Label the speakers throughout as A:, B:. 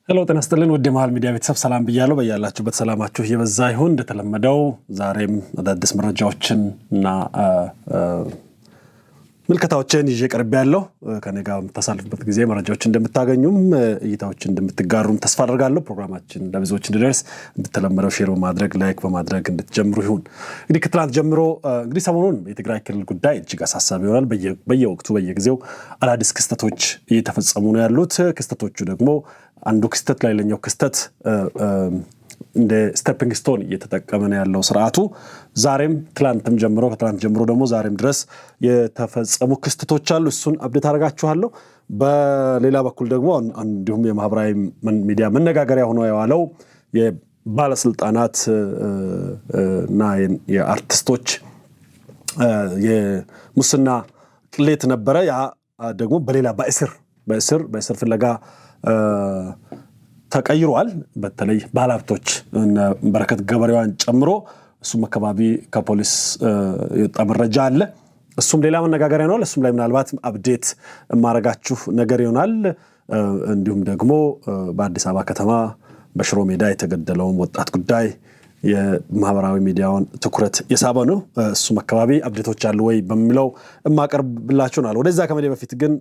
A: ሄሎ ጤና ይስጥልን ወደ መሃል ሚዲያ ቤተሰብ ሰላም ብያለሁ በያላችሁበት ሰላማችሁ ይበዛ ይሁን እንደተለመደው አዳዲስ አዳዲስ መረጃዎችን እና ምልከታዎችን ይዤ ቀርብ ያለው ከኔ ጋር ተሳልፉበት ጊዜ መረጃዎችን እንደምታገኙም እይታዎችን እንደምትጋሩም ተስፋ አደርጋለሁ ፕሮግራማችን ለብዙዎች እንዲደርስ እንደተለመደው ሼር በማድረግ ላይክ በማድረግ እንድትጀምሩ ይሁን እንግዲህ ከትላንት ጀምሮ እንግዲህ ሰሞኑን የትግራይ ክልል ጉዳይ እጅግ አሳሳቢ ይሆናል በየወቅቱ በየጊዜው አዳዲስ ክስተቶች እየተፈጸሙ ነው ያሉት ክስተቶቹ ደግሞ አንዱ ክስተት ላይ ለኛው ክስተት እንደ ስቴፒንግ ስቶን እየተጠቀመ ነው ያለው ስርዓቱ ዛሬም ትላንትም ጀምሮ ከትላንት ጀምሮ ደግሞ ዛሬም ድረስ የተፈጸሙ ክስተቶች አሉ እሱን አፕዴት አደርጋችኋለሁ በሌላ በኩል ደግሞ እንዲሁም የማህበራዊ ሚዲያ መነጋገሪያ ሆኖ ያዋለው የባለስልጣናት እና የአርቲስቶች የሙስና ቅሌት ነበረ ያ ደግሞ በሌላ በእስር ፍለጋ ተቀይሯል በተለይ ባለሀብቶች በረከት ገበሬዋን ጨምሮ እሱም አካባቢ ከፖሊስ የወጣ መረጃ አለ እሱም ሌላ መነጋገሪያ ነው እሱም ላይ ምናልባት አፕዴት ማረጋችሁ ነገር ይሆናል እንዲሁም ደግሞ በአዲስ አበባ ከተማ በሽሮ ሜዳ የተገደለው ወጣት ጉዳይ የማህበራዊ ሚዲያውን ትኩረት የሳበ ነው እሱም አካባቢ አፕዴቶች አሉ ወይ በሚለው ማቀርብላችሁ ነው ወደዛ ከመደ በፊት ግን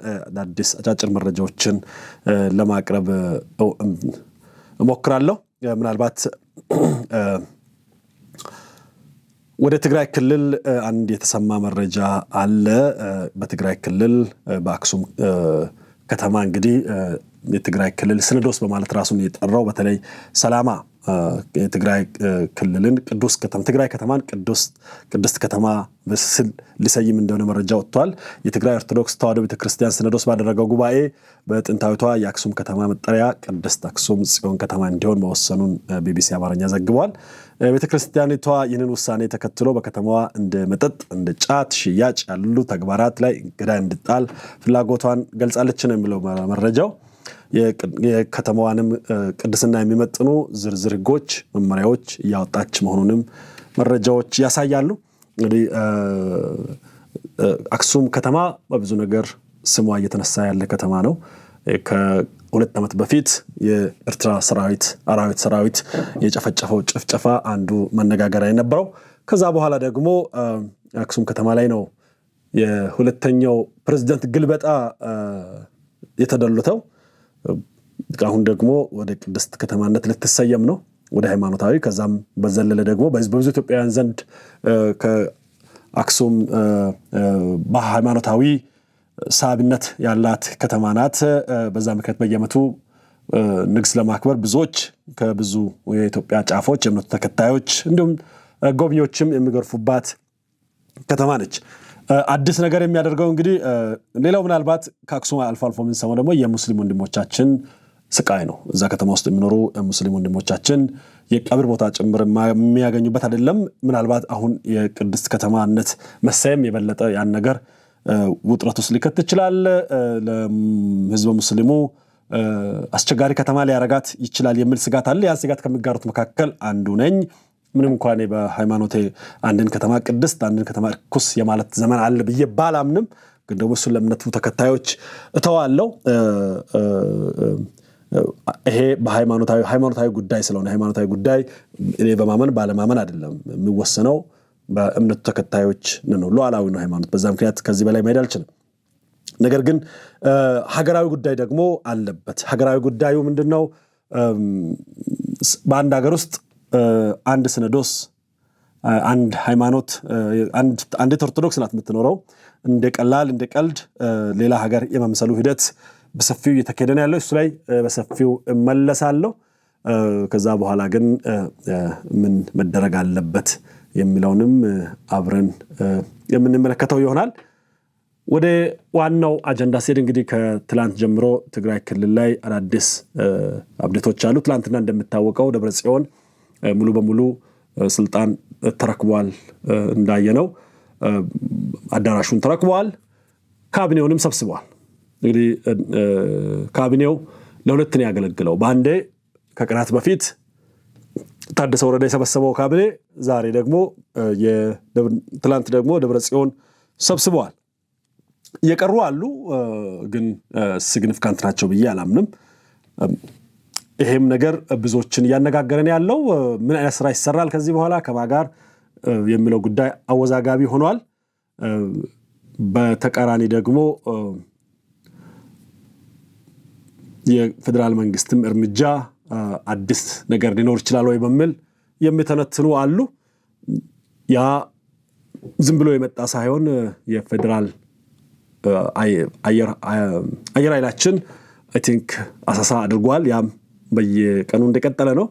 A: አዲስ አጫጭር መረጃዎችን ለማቅረብ እሞክራለሁ ምናልባት ወደ ትግራይ ክልል አንድ የተሰማ መረጃ አለ በትግራይ ክልል በአክሱም ከተማ እንግዲህ የትግራይ ክልል ሲኖዶስ በማለት ራሱን የጠራው በተለይ ሰላማ የትግራይ ክልልን ቅዱስ ከተማ ትግራይ ከተማን ቅድስት ከተማ በስል ሊሰይም እንደሆነ መረጃ ወጥቷል የትግራይ ኦርቶዶክስ ተዋሕዶ ቤተክርስቲያን ሲኖዶስ ባደረገው ጉባኤ በጥንታዊቷ የአክሱም ከተማ መጠሪያ ቅድስት አክሱም ጽዮን ከተማ እንዲሆን መወሰኑን ቢቢሲ አማርኛ ዘግቧል ቤተክርስቲያኒቷ ይህንን ውሳኔ ተከትሎ በከተማዋ እንደ መጠጥ እንደ ጫት ሽያጭ ያሉ ተግባራት ላይ እገዳ እንድጣል ፍላጎቷን ገልጻለች ነው የሚለው መረጃው የከተማዋንም ቅድስና የሚመጥኑ ዝርዝር ህጎች መመሪያዎች ያወጣች መሆኑንም መረጃዎች ያሳያሉ እንግዲህ አክሱም ከተማ በብዙ ነገር ስሟ እየተነሳ ያለ ከተማ ነው ከሁለት ዓመት በፊት የኤርትራ አራዊት ሰራዊት የጨፈጨፈው ጭፍጨፋ አንዱ መነጋገሪያ የነበረው ከዛ በኋላ ደግሞ አክሱም ከተማ ላይ ነው የሁለተኛው ፕሬዝዳንት ግልበጣ የተደለተው አሁን ደግሞ ወደ ቅድስት ከተማነት ልትሰየም ነው ወደ ሃይማኖታዊ ከዛም በዘለለ ደግሞ በብዙ ኢትዮጵያውያን ዘንድ ከአክሱም በሃይማኖታዊ ሳቢነት ያላት ከተማ ናት በዛ ምክንያት በየዓመቱ ንግስ ለማክበር ብዙዎች ከብዙ የኢትዮጵያ ጫፎች የእምነቱ ተከታዮች እንዲሁም ጎብኚዎችም የሚገርፉባት ከተማ ነች አዲስ ነገር የሚያደርገው እንግዲህ ሌላው ምናልባት ከአክሱም አልፎ ምን ሰማው ደግሞ የሙስሊም ወንድሞቻችን ስቃይ ነው እዛ ከተማ ውስጥ የሚኖሩ ሙስሊም ወንድሞቻችን የቀብር ቦታ ጭምር የሚያገኙበት አይደለም ምናልባት አሁን የቅድስት ከተማነት መሰየም የበለጠ ያን ነገር ውጥረት ውስጥ ሊከት ይችላል ለህዝብ ሙስሊሙ አስቸጋሪ ከተማ ሊያረጋት ይችላል የሚል ስጋት አለ ያ ስጋት ከሚጋሩት መካከል አንዱ ነኝ ምንም እንኳን በሃይማኖቴ አንድን ከተማ ቅድስት አንድን ከተማ ርኩስ የማለት ዘመን አለ ብዬ ባላምንም ግን ደግሞ እሱን ለእምነቱ ተከታዮች እተዋለሁ ይሄ በሃይማኖታዊ ጉዳይ ስለሆነ ሃይማኖታዊ ጉዳይ እኔ በማመን ባለማመን አይደለም የሚወሰነው በእምነቱ ተከታዮች ነው ሉዓላዊ ነው ሃይማኖት በዛ ምክንያት ከዚህ በላይ መሄድ አልችልም ነገር ግን ሀገራዊ ጉዳይ ደግሞ አለበት ሀገራዊ ጉዳዩ ምንድነው በአንድ ሀገር ውስጥ አንድ ሲኖዶስ አንድ ሃይማኖት አንድ ኦርቶዶክስ ናት የምትኖረው እንደ ቀልድ ሌላ ሀገር የመምሰሉ ሂደት በሰፊው እየተካሄደ ነው ያለው እሱ ላይ በሰፊው እመለሳለሁ ከዛ በኋላ ግን ምን መደረግ አለበት የሚለውንም አብረን የምንመለከተው ይሆናል ወደ ዋናው አጀንዳ ሲሄድ እንግዲህ ከትላንት ጀምሮ ትግራይ ክልል ላይ አዳዲስ አፕዴቶች አሉ ትላንትና እንደምታወቀው ደብረጽዮን ሙሉ በሙሉ ስልጣን ተረክቧል እንዳየነው አዳራሹን ተረክቧል ካቢኔውንም ሰብስቧል እንግዲህ ካቢኔው ለሁለት ነው ያገለግለው በአንዴ ከቀናት በፊት ታደሰ ወረደ የሰበሰበው ካቢኔ ዛሬ ደግሞ ትላንት ደግሞ ደብረጽዮን ሰብስቧል የቀሩ አሉ ግን ሲግኒፊካንት ናቸው ብዬ አላምንም ይሄም ነገር ብዙዎችን ያነጋገረን ያለው ምን አይነት ስራ ይሰራል ከዚህ በኋላ ከማጋር የሚለው ጉዳይ አወዛጋቢ ሆኗል። በተቃራኒ ደግሞ የፌደራል መንግስትም እርምጃ አዲስ ነገር ሊኖር ይችላል ወይ በሚል የሚተነትኑ አሉ። ያ ዝም ብሎ የመጣ ሳይሆን የፌደራል አየር ኃይላችን አይ ቲንክ አሳሳ አድርጓል። ያም በየቀኑ እንደቀጠለ ነው።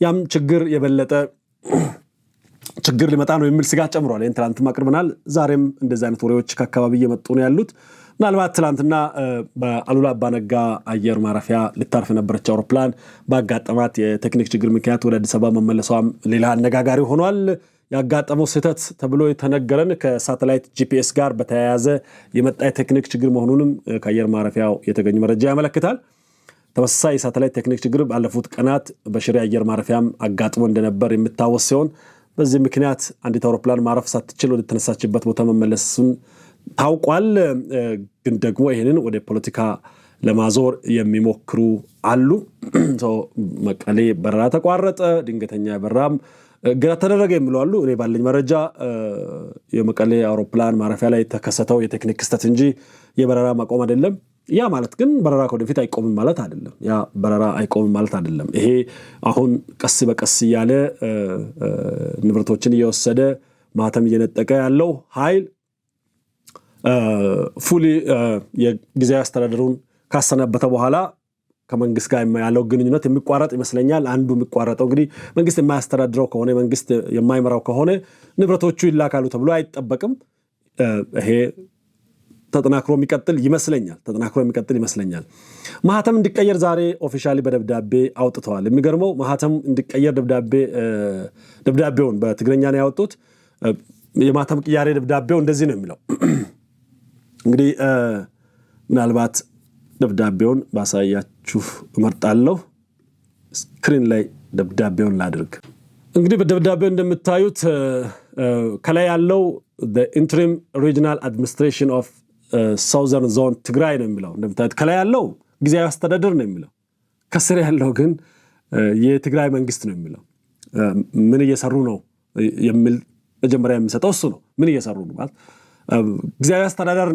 A: ያም ችግር የበለጠ ችግር ሊመጣ ነው የሚል ስጋት ጨምሯል። ይሄን ትላንትም አቅርበናል። ዛሬም እንደዚህ አይነት ወሬዎች ከአካባቢ እየመጡ ነው ያሉት። ምናልባት ትላንትና በአሉላ አባነጋ አየር ማረፊያ ልታርፍ የነበረች አውሮፕላን ባጋጠማት የቴክኒክ ችግር ምክንያት ወደ አዲስ አበባ መመለሷም ሌላ አነጋጋሪ ሆኗል። ያጋጠመው ስህተት ተብሎ የተነገረን ከሳተላይት ጂፒኤስ ጋር በተያያዘ የመጣ የቴክኒክ ችግር መሆኑንም ከአየር ማረፊያው የተገኘ መረጃ ያመለክታል። ተመሳሳይ የሳተላይት ቴክኒክ ችግር ባለፉት ቀናት በሽሬ አየር ማረፊያም አጋጥሞ እንደነበር የሚታወስ ሲሆን በዚህ ምክንያት አንዲት አውሮፕላን ማረፍ ሳትችል ወደ ተነሳችበት ቦታ መመለሱን ታውቋል። ግን ደግሞ ይህንን ወደ ፖለቲካ ለማዞር የሚሞክሩ አሉ። መቀሌ በረራ ተቋረጠ፣ ድንገተኛ በረራም ግራ ተደረገ የሚሉ አሉ። እኔ ባለኝ መረጃ የመቀሌ አውሮፕላን ማረፊያ ላይ የተከሰተው የቴክኒክ ክስተት እንጂ የበረራ ማቆም አይደለም። ያ ማለት ግን በረራ ወደፊት አይቆምም ማለት አይደለም። ያ በረራ አይቆምም ማለት አይደለም። ይሄ አሁን ቀስ በቀስ እያለ ንብረቶችን እየወሰደ ማህተም እየነጠቀ ያለው ኃይል ፉሊ የጊዜያዊ አስተዳደሩን ካሰነበተ በኋላ ከመንግስት ጋር ያለው ግንኙነት የሚቋረጥ ይመስለኛል። አንዱ የሚቋረጠው እንግዲህ መንግስት የማያስተዳድረው ከሆነ መንግስት የማይመራው ከሆነ ንብረቶቹ ይላካሉ ተብሎ አይጠበቅም። ይሄ ተጠናክሮ የሚቀጥል ይመስለኛል። ማህተም እንዲቀየር ዛሬ ኦፊሻሊ በደብዳቤ አውጥተዋል። የሚገርመው ማህተም እንዲቀየር ደብዳቤውን በትግርኛ ነው ያወጡት። የማህተም ቅያሬ ደብዳቤው እንደዚህ ነው የሚለው። እንግዲህ ምናልባት ደብዳቤውን ባሳያችሁ እመርጣለሁ። ስክሪን ላይ ደብዳቤውን ላድርግ። እንግዲህ በደብዳቤው እንደምታዩት ከላይ ያለው the interim regional administration of southern zone ትግራይ ነው የሚለው። እንደምታዩት ከላይ ያለው ጊዜያዊ አስተዳደር ነው የሚለው፣ ከስር ያለው ግን የትግራይ መንግስት ነው የሚለው። ምን እየሰሩ ነው የሚል መጀመሪያ የሚሰጠው እሱ ነው። ምን እየሰሩ ነው ማለት ጊዜያዊ አስተዳደር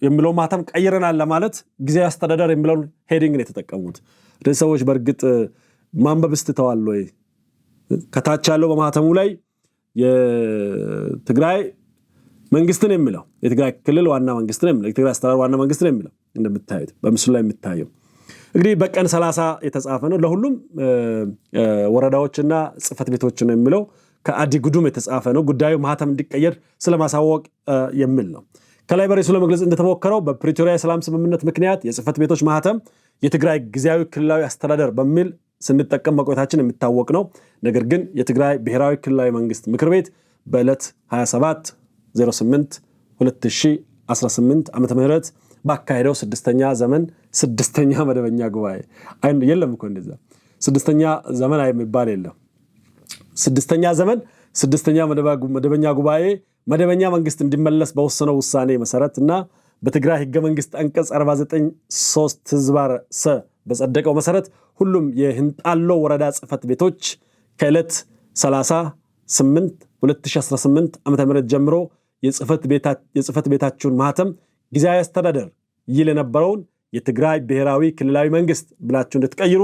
A: የሚለው ማህተም ቀይረናል ለማለት ጊዜያዊ አስተዳደር የሚለውን ሄዲንግ ነው የተጠቀሙት። እነዚህ ሰዎች በእርግጥ ማንበብ ስትተዋል ወይ? ከታች ያለው በማህተሙ ላይ የትግራይ መንግስትን የሚለው የትግራይ ክልል ዋና መንግስትን የሚለው የትግራይ አስተዳደር ዋና መንግስትን የሚለው እንደምታዩት በምስሉ ላይ የሚታየው እንግዲህ በቀን 30 የተጻፈ ነው። ለሁሉም ወረዳዎችና ጽህፈት ቤቶች ነው የሚለው። ከአዲ ጉዱም የተጻፈ ነው። ጉዳዩ ማህተም እንዲቀየር ስለማሳወቅ የሚል ነው። ከላይ በርዕሱ ለመግለጽ እንደተሞከረው በፕሪቶሪያ የሰላም ስምምነት ምክንያት የጽህፈት ቤቶች ማህተም የትግራይ ጊዜያዊ ክልላዊ አስተዳደር በሚል ስንጠቀም መቆየታችን የሚታወቅ ነው። ነገር ግን የትግራይ ብሔራዊ ክልላዊ መንግስት ምክር ቤት በዕለት 27/08/2018 ዓመተ ምህረት ባካሄደው ስድስተኛ መደበኛ ጉባኤ የለም እኮ እንደዛ ስድስተኛ ዘመን የሚባል የለም። ስድስተኛ መደበኛ ጉባኤ መደበኛ መንግስት እንዲመለስ በወሰነው ውሳኔ መሰረት እና በትግራይ ህገ መንግስት አንቀጽ 49(3) ህዝባር ሰ በጸደቀው መሰረት ሁሉም የህንጣሎ ወረዳ ጽህፈት ቤቶች ከዕለት 30/8/2018 ዓመተ ምህረት ጀምሮ የጽህፈት ቤታቸውን ማህተም ጊዜያዊ አስተዳደር ይል የነበረውን የትግራይ ብሔራዊ ክልላዊ መንግስት ብላችሁ እንድትቀይሩ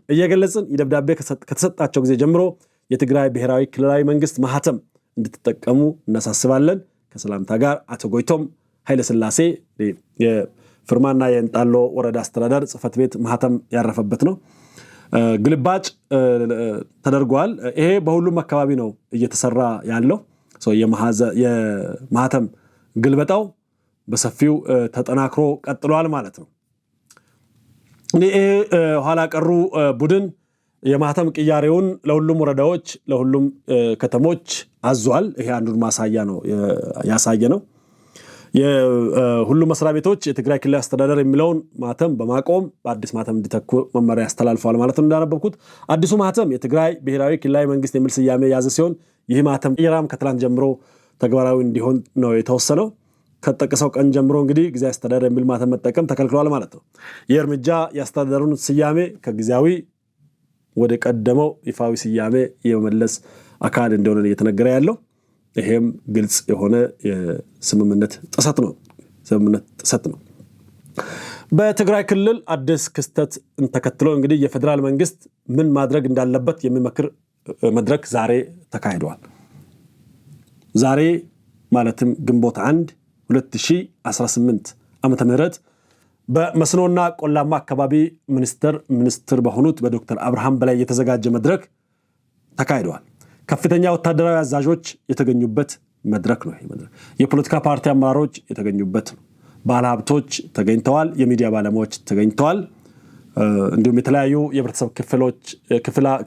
A: እየገለጽን የደብዳቤ ከተሰጣቸው ጊዜ ጀምሮ የትግራይ ብሔራዊ ክልላዊ መንግስት ማህተም እንድትጠቀሙ እናሳስባለን። ከሰላምታ ጋር አቶ ጎይቶም ኃይለሥላሴ የፍርማና የህንጣሎ ወረዳ አስተዳደር ጽህፈት ቤት ማህተም ያረፈበት ነው። ግልባጭ ተደርጓል። ይሄ በሁሉም አካባቢ ነው እየተሰራ ያለው። የማህተም ግልበጣው በሰፊው ተጠናክሮ ቀጥሏል ማለት ነው። ይሄ ኋላ ቀሩ ቡድን የማህተም ቅያሬውን ለሁሉም ወረዳዎች ለሁሉም ከተሞች አዟል። ይሄ አንዱን ማሳያ ነው ያሳየ ነው። የሁሉም መስሪያ ቤቶች የትግራይ ክልል አስተዳደር የሚለውን ማህተም በማቆም በአዲስ ማህተም እንዲተኩ መመሪያ ያስተላልፈዋል ማለት ነው። እንዳነበብኩት አዲሱ ማህተም የትግራይ ብሔራዊ ክልላዊ መንግስት የሚል ስያሜ ያዘ ሲሆን ይህ ማህተም ቅየራም ከትላንት ጀምሮ ተግባራዊ እንዲሆን ነው የተወሰነው። ከተጠቀሰው ቀን ጀምሮ እንግዲህ ጊዜያዊ አስተዳደር የሚል ማህተም መጠቀም ተከልክሏል ማለት ነው። ይህ እርምጃ የአስተዳደሩን ስያሜ ከጊዜያዊ ወደ ቀደመው ይፋዊ ስያሜ የመመለስ አካል እንደሆነ እየተነገረ ያለው ይሄም ግልጽ የሆነ የስምምነት ጥሰት ነው። በትግራይ ክልል አዲስ ክስተት ተከትሎ እንግዲህ የፌደራል መንግስት ምን ማድረግ እንዳለበት የሚመክር መድረክ ዛሬ ተካሂዷል። ዛሬ ማለትም ግንቦት 1 2018 ዓመተ ምህረት በመስኖና ቆላማ አካባቢ ሚኒስትር በሆኑት በዶክተር አብርሃም በላይ የተዘጋጀ መድረክ ተካሂዷል። ከፍተኛ ወታደራዊ አዛዦች የተገኙበት መድረክ ነው። ይሄ መድረክ የፖለቲካ ፓርቲ አመራሮች የተገኙበት ነው። ባለሀብቶች ተገኝተዋል። የሚዲያ ባለሙያዎች ተገኝተዋል። እንዲሁም የተለያዩ የህብረተሰብ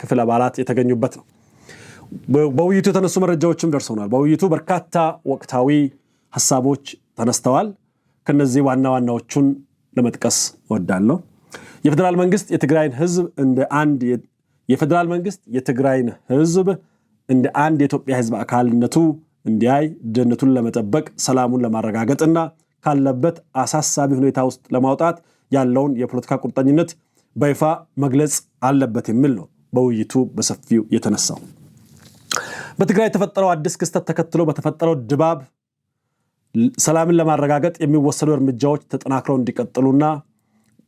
A: ክፍል አባላት የተገኙበት ነው። በውይይቱ የተነሱ መረጃዎችም ደርሰውናል። በውይይቱ በርካታ ወቅታዊ ሀሳቦች ተነስተዋል። ከነዚህ ዋና ዋናዎቹን ለመጥቀስ እወዳለሁ። የፌደራል መንግስት የትግራይን ህዝብ እንደ አንድ የኢትዮጵያ ህዝብ አካልነቱ እንዲያይ ደህንነቱን ለመጠበቅ ሰላሙን ለማረጋገጥና ካለበት አሳሳቢ ሁኔታ ውስጥ ለማውጣት ያለውን የፖለቲካ ቁርጠኝነት በይፋ መግለጽ አለበት የሚል ነው በውይይቱ በሰፊው የተነሳው። በትግራይ የተፈጠረው አዲስ ክስተት ተከትሎ በተፈጠረው ድባብ ሰላምን ለማረጋገጥ የሚወሰዱ እርምጃዎች ተጠናክረው እንዲቀጥሉና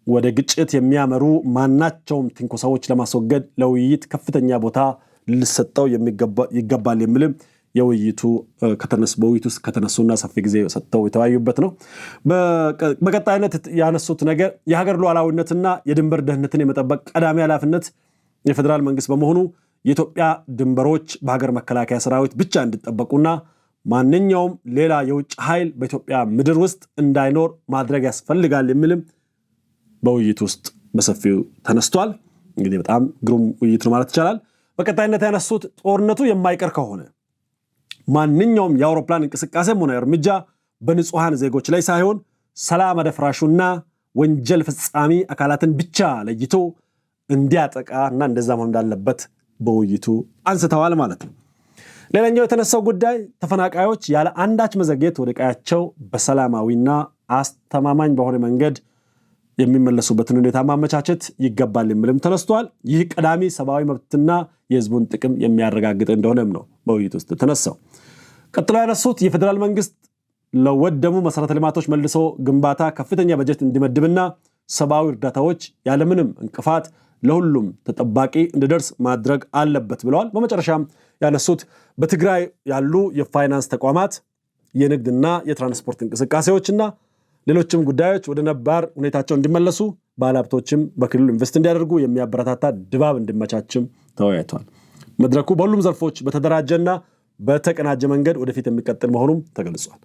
A: ወደ ግጭት የሚያመሩ ማናቸውም ትንኮሳዎች ለማስወገድ ለውይይት ከፍተኛ ቦታ ሊሰጠው ይገባል የሚልም በውይይቱ ውስጥ ከተነሱና ሰፊ ጊዜ ሰጥተው የተወያዩበት ነው። በቀጣይነት ያነሱት ነገር የሀገር ሉዓላዊነትና የድንበር ደህንነትን የመጠበቅ ቀዳሚ ኃላፊነት የፌደራል መንግስት በመሆኑ የኢትዮጵያ ድንበሮች በሀገር መከላከያ ሰራዊት ብቻ እንዲጠበቁና ማንኛውም ሌላ የውጭ ኃይል በኢትዮጵያ ምድር ውስጥ እንዳይኖር ማድረግ ያስፈልጋል የሚልም በውይይቱ ውስጥ በሰፊው ተነስቷል። እንግዲህ በጣም ግሩም ውይይት ነው ማለት ይቻላል። በቀጣይነት ያነሱት ጦርነቱ የማይቀር ከሆነ ማንኛውም የአውሮፕላን እንቅስቃሴም ሆነ እርምጃ በንጹሃን ዜጎች ላይ ሳይሆን ሰላም አደፍራሹና ወንጀል ፈጻሚ አካላትን ብቻ ለይቶ እንዲያጠቃና እንደዛ መሆን እንዳለበት በውይይቱ አንስተዋል ማለት ነው። ሌላኛው የተነሳው ጉዳይ ተፈናቃዮች ያለ አንዳች መዘግየት ወደ ቀያቸው በሰላማዊና አስተማማኝ በሆነ መንገድ የሚመለሱበትን ሁኔታ ማመቻቸት ይገባል የሚልም ተነስቷል። ይህ ቀዳሚ ሰብአዊ መብትና የህዝቡን ጥቅም የሚያረጋግጥ እንደሆነም ነው በውይይቱ ውስጥ ተነሳው። ቀጥሎ ያነሱት የፌደራል መንግስት ለወደሙ መሰረተ ልማቶች መልሶ ግንባታ ከፍተኛ በጀት እንዲመድብና ሰብአዊ እርዳታዎች ያለምንም እንቅፋት ለሁሉም ተጠባቂ እንዲደርስ ማድረግ አለበት ብለዋል። በመጨረሻም ያነሱት በትግራይ ያሉ የፋይናንስ ተቋማት የንግድና የትራንስፖርት እንቅስቃሴዎችና ሌሎችም ጉዳዮች ወደ ነባር ሁኔታቸው እንዲመለሱ ባለሀብቶችም በክልሉ ኢንቨስት እንዲያደርጉ የሚያበረታታ ድባብ እንዲመቻችም ተወያይቷል። መድረኩ በሁሉም ዘርፎች በተደራጀና በተቀናጀ መንገድ ወደፊት የሚቀጥል መሆኑም ተገልጿል።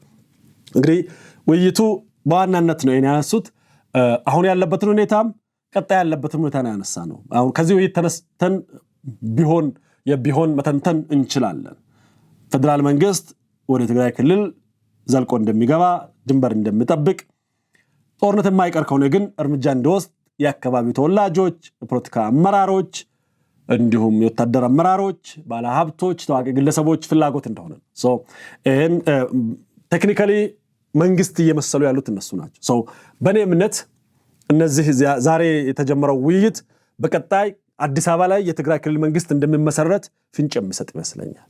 A: እንግዲህ ውይይቱ በዋናነት ነው ያነሱት አሁን ያለበትን ሁኔታም ቀጣይ ያለበትን ሁኔታ ነው ያነሳ ነው። አሁን ከዚህ ውይይት ተነስተን ቢሆን መተንተን እንችላለን። ፌደራል መንግስት ወደ ትግራይ ክልል ዘልቆ እንደሚገባ ድንበር እንደሚጠብቅ ጦርነት የማይቀር ከሆነ ግን እርምጃ እንዲወስድ የአካባቢው ተወላጆች፣ የፖለቲካ አመራሮች እንዲሁም የወታደር አመራሮች፣ ባለሀብቶች፣ ታዋቂ ግለሰቦች ፍላጎት እንደሆነ ይህን ቴክኒካሊ መንግስት እየመሰሉ ያሉት እነሱ ናቸው። በእኔ እምነት እነዚህ ዛሬ የተጀመረው ውይይት በቀጣይ አዲስ አበባ ላይ የትግራይ ክልል መንግስት እንደሚመሰረት ፍንጭ የሚሰጥ ይመስለኛል።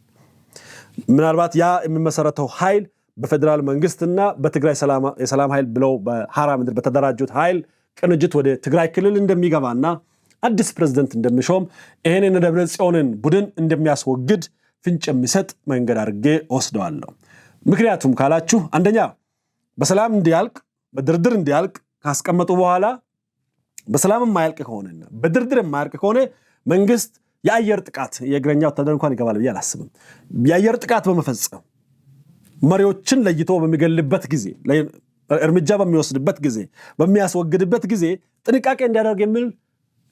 A: ምናልባት ያ የሚመሰረተው ኃይል በፌደራል መንግስትና በትግራይ የሰላም ኃይል ብለው በሐራ ምድር በተደራጁት ኃይል ቅንጅት ወደ ትግራይ ክልል እንደሚገባና አዲስ ፕሬዝዳንት እንደሚሾም ይሄንን ደብረጽዮንን ቡድን እንደሚያስወግድ ፍንጭ የሚሰጥ መንገድ አድርጌ ወስደዋለሁ። ምክንያቱም ካላችሁ አንደኛ በሰላም እንዲያልቅ በድርድር እንዲያልቅ ካስቀመጡ በኋላ በሰላም የማያልቅ ከሆነና በድርድር የማያልቅ ከሆነ መንግስት የአየር ጥቃት የእግረኛ ወታደር እንኳን ይገባል ብዬ አላስብም። የአየር ጥቃት በመፈጸም መሪዎችን ለይቶ በሚገልበት ጊዜ እርምጃ በሚወስድበት ጊዜ በሚያስወግድበት ጊዜ ጥንቃቄ እንዲያደርግ የሚል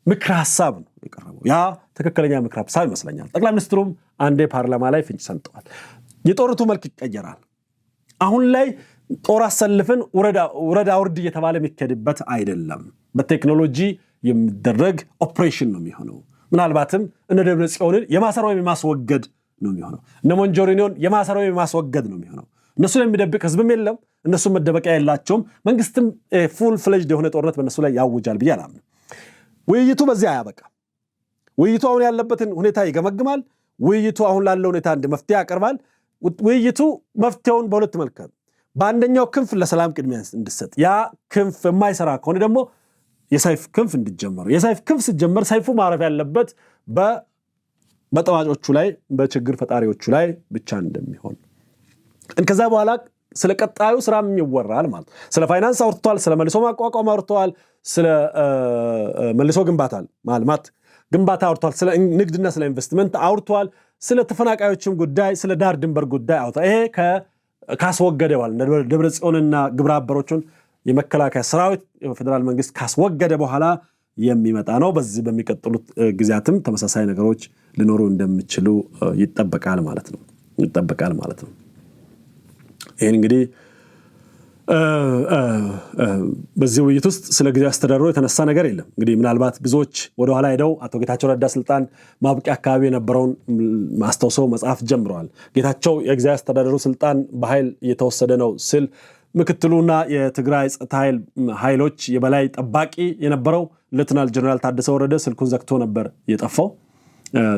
A: ምክር ሐሳብ ነው የቀረበው። ያ ትክክለኛ ምክር ሐሳብ ይመስለኛል። ጠቅላይ ሚኒስትሩም አንዴ ፓርላማ ላይ ፍንጭ ሰምተዋል። የጦርነቱ መልክ ይቀየራል። አሁን ላይ ጦር አሰልፈን ወረዳ አውርድ እየተባለ የሚከድበት አይደለም። በቴክኖሎጂ የሚደረግ ኦፕሬሽን ነው የሚሆነው። ምናልባትም እነ ደብረጽዮንን የማሰር ወይም የማስወገድ ነው የሚሆነው። እነ ሞንጆሪኖን የማሰር ወይም የማስወገድ ነው የሚሆነው። እነሱ ላይ የሚደብቅ ህዝብም የለም፣ እነሱ መደበቂያ የላቸውም። መንግስትም ፉል ፍሌጅድ የሆነ ጦርነት በእነሱ ላይ ያውጃል ብዬ አላምንም። ውይይቱ በዚህ አያበቃ። ውይይቱ አሁን ያለበትን ሁኔታ ይገመግማል። ውይይቱ አሁን ላለው ሁኔታ እንደ መፍትሄ ያቀርባል። ውይይቱ መፍትሄውን በሁለት መልክ በአንደኛው ክንፍ ለሰላም ቅድሚያ እንዲሰጥ፣ ያ ክንፍ የማይሰራ ከሆነ ደግሞ የሰይፍ ክንፍ እንዲጀመሩ፣ የሰይፍ ክንፍ ሲጀመር ሰይፉ ማረፍ ያለበት በጠዋጮቹ ላይ በችግር ፈጣሪዎቹ ላይ ብቻ እንደሚሆን ከዛ በኋላ ስለ ቀጣዩ ስራም ይወራል ማለት። ስለ ፋይናንስ አውርተዋል፣ ስለ መልሶ ማቋቋም አውርተዋል፣ ስለ መልሶ ግንባታ አውርተዋል፣ ስለ ንግድና ስለ ኢንቨስትመንት አውርተዋል፣ ስለ ተፈናቃዮችም ጉዳይ፣ ስለ ዳር ድንበር ጉዳይ አውርተዋል። ይሄ ካስወገደ በኋላ ደብረጽዮንና ግብረ አበሮቹን የመከላከያ ሰራዊት የፌደራል መንግስት ካስወገደ በኋላ የሚመጣ ነው። በዚህ በሚቀጥሉት ጊዜያትም ተመሳሳይ ነገሮች ሊኖሩ እንደሚችሉ ይጠበቃል ማለት ነው። ይሄን እንግዲህ በዚህ ውይይት ውስጥ ስለ ጊዜያዊ አስተዳደሩ የተነሳ ነገር የለም። እንግዲህ ምናልባት ብዙዎች ወደ ኋላ ሄደው አቶ ጌታቸው ረዳ ስልጣን ማብቂያ አካባቢ የነበረውን ማስተውሰው መጽሐፍ ጀምረዋል። ጌታቸው የጊዜያዊ አስተዳደሩ ስልጣን በኃይል እየተወሰደ ነው ሲል ምክትሉና የትግራይ ጸጥታ ኃይሎች የበላይ ጠባቂ የነበረው ሌተናል ጀነራል ታደሰ ወረደ ስልኩን ዘግቶ ነበር የጠፋው።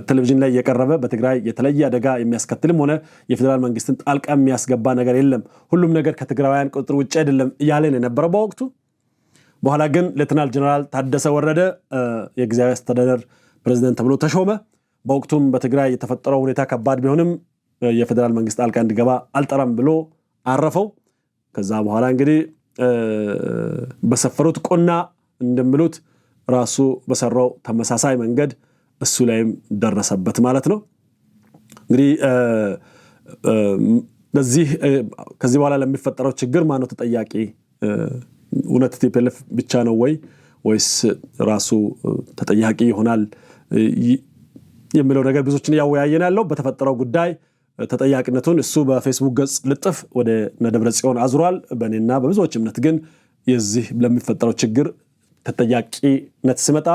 A: ቴሌቪዥን ላይ የቀረበ በትግራይ የተለየ አደጋ የሚያስከትልም ሆነ የፌደራል መንግስትን ጣልቃ የሚያስገባ ነገር የለም፣ ሁሉም ነገር ከትግራውያን ቁጥጥር ውጭ አይደለም እያለን የነበረው በወቅቱ። በኋላ ግን ሌተናል ጀነራል ታደሰ ወረደ የጊዜያዊ አስተዳደር ፕሬዝዳንት ተብሎ ተሾመ። በወቅቱም በትግራይ የተፈጠረው ሁኔታ ከባድ ቢሆንም የፌደራል መንግስት ጣልቃ እንዲገባ አልጠራም ብሎ አረፈው። ከዛ በኋላ እንግዲህ በሰፈሩት ቁና እንደሚሉት ራሱ በሰራው ተመሳሳይ መንገድ እሱ ላይም ደረሰበት ማለት ነው። እንግዲህ ከዚህ በኋላ ለሚፈጠረው ችግር ማነው ተጠያቂ? እውነት ቲፒኤልኤፍ ብቻ ነው ወይስ ራሱ ተጠያቂ ይሆናል የሚለው ነገር ብዙዎችን ያወያየን ያለው። በተፈጠረው ጉዳይ ተጠያቂነቱን እሱ በፌስቡክ ገጽ ልጥፍ ወደ ደብረጽዮን አዙሯል። በእኔና በብዙዎች እምነት ግን የዚህ ለሚፈጠረው ችግር ተጠያቂነት ሲመጣ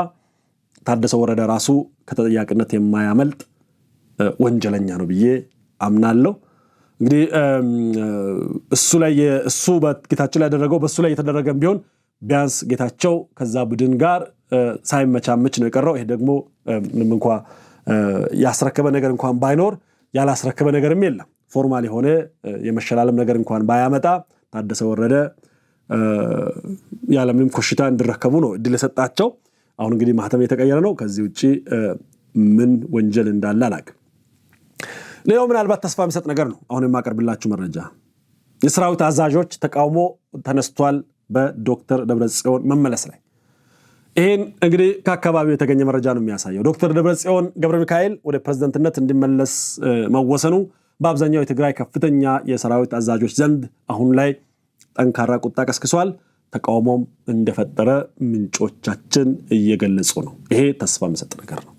A: ታደሰ ወረደ ራሱ ከተጠያቂነት የማያመልጥ ወንጀለኛ ነው ብዬ አምናለሁ። እንግዲህ እሱ በጌታቸው ላይ ያደረገው በሱ ላይ የተደረገም ቢሆን ቢያንስ ጌታቸው ከዛ ቡድን ጋር ሳይመቻመች ነው የቀረው። ይሄ ደግሞ ምንም እንኳ ያስረከበ ነገር እንኳን ባይኖር ያላስረከበ ነገርም የለም። ፎርማል የሆነ የመሸላለም ነገር እንኳን ባያመጣ ታደሰ ወረደ ያለምንም ኮሽታ እንዲረከቡ ነው እድል የሰጣቸው። አሁን እንግዲህ ማህተም የተቀየረ ነው። ከዚህ ውጪ ምን ወንጀል እንዳለ አላውቅም። ሌላው ምናልባት ተስፋ የሚሰጥ ነገር ነው አሁን የማቀርብላችሁ መረጃ። የሰራዊት አዛዦች ተቃውሞ ተነስቷል በዶክተር ደብረጽዮን መመለስ ላይ። ይሄን እንግዲህ ከአካባቢው የተገኘ መረጃ ነው የሚያሳየው። ዶክተር ደብረጽዮን ገብረ ሚካኤል ወደ ፕሬዝዳንትነት እንዲመለስ መወሰኑ በአብዛኛው የትግራይ ከፍተኛ የሰራዊት አዛዦች ዘንድ አሁን ላይ ጠንካራ ቁጣ ቀስቅሷል። ተቃውሞም እንደፈጠረ ምንጮቻችን እየገለጹ ነው። ይሄ ተስፋ የሚሰጥ ነገር ነው።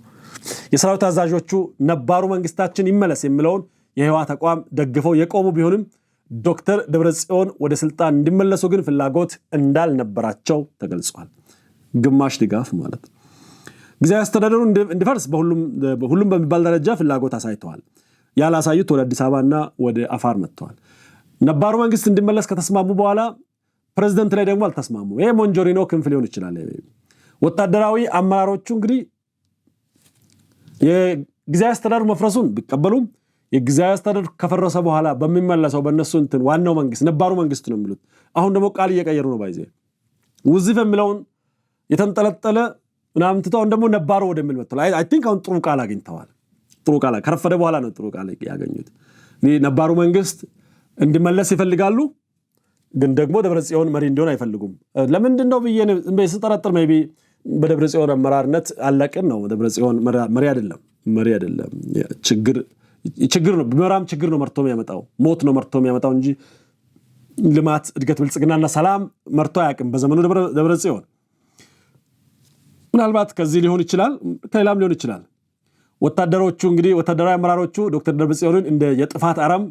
A: የሰራዊት አዛዦቹ ነባሩ መንግስታችን ይመለስ የሚለውን የህወሓት ተቋም ደግፈው የቆሙ ቢሆንም ዶክተር ደብረጽዮን ወደ ስልጣን እንዲመለሱ ግን ፍላጎት እንዳልነበራቸው ተገልጿል። ግማሽ ድጋፍ ማለት ነው። ጊዜያዊ አስተዳደሩ እንዲፈርስ በሁሉም በሚባል ደረጃ ፍላጎት አሳይተዋል። ያላሳዩት ወደ አዲስ አበባና ወደ አፋር መጥተዋል። ነባሩ መንግስት እንዲመለስ ከተስማሙ በኋላ ፕሬዝዳንት ላይ ደግሞ አልተስማሙም። ይሄ ሞንጆሪኖ ክንፍ ሊሆን ይችላል። ወታደራዊ አመራሮቹ እንግዲህ የጊዜያዊ አስተዳደሩ መፍረሱን ቢቀበሉም የጊዜያዊ አስተዳደሩ ከፈረሰ በኋላ በሚመለሰው በእነሱ ዋናው መንግስት ነባሩ መንግስት ነው የሚሉት። አሁን ደግሞ ቃል እየቀየሩ ነው። ባይዜ ውዝፍ የሚለውን የተንጠለጠለ ምናምን ትተው ደግሞ ነባሩ ወደሚል መጥተዋል። አይ ቲንክ አሁን ጥሩ ቃል አግኝተዋል። ጥሩ ቃል ከረፈደ በኋላ ነው ጥሩ ቃል ያገኙት። ነባሩ መንግስት እንዲመለስ ይፈልጋሉ፣ ግን ደግሞ ደብረጽዮን መሪ እንዲሆን አይፈልጉም። ለምንድን ነው ብዬ ስጠረጥር ሜይ ቢ በደብረጽዮን አመራርነት አለቅን ነው። ደብረጽዮን መሪ አይደለም። ችግር ነው። ቢመራም ችግር ነው መርቶ የሚያመጣው፣ ሞት ነው መርቶ የሚያመጣው እንጂ ልማት፣ እድገት፣ ብልጽግናና ሰላም መርቶ አያውቅም በዘመኑ ደብረጽዮን። ምናልባት ከዚህ ሊሆን ይችላል፣ ከሌላም ሊሆን ይችላል። ወታደሮቹ እንግዲህ ወታደራዊ አመራሮቹ ዶክተር ደብረጽዮንን እንደ የጥፋት አረም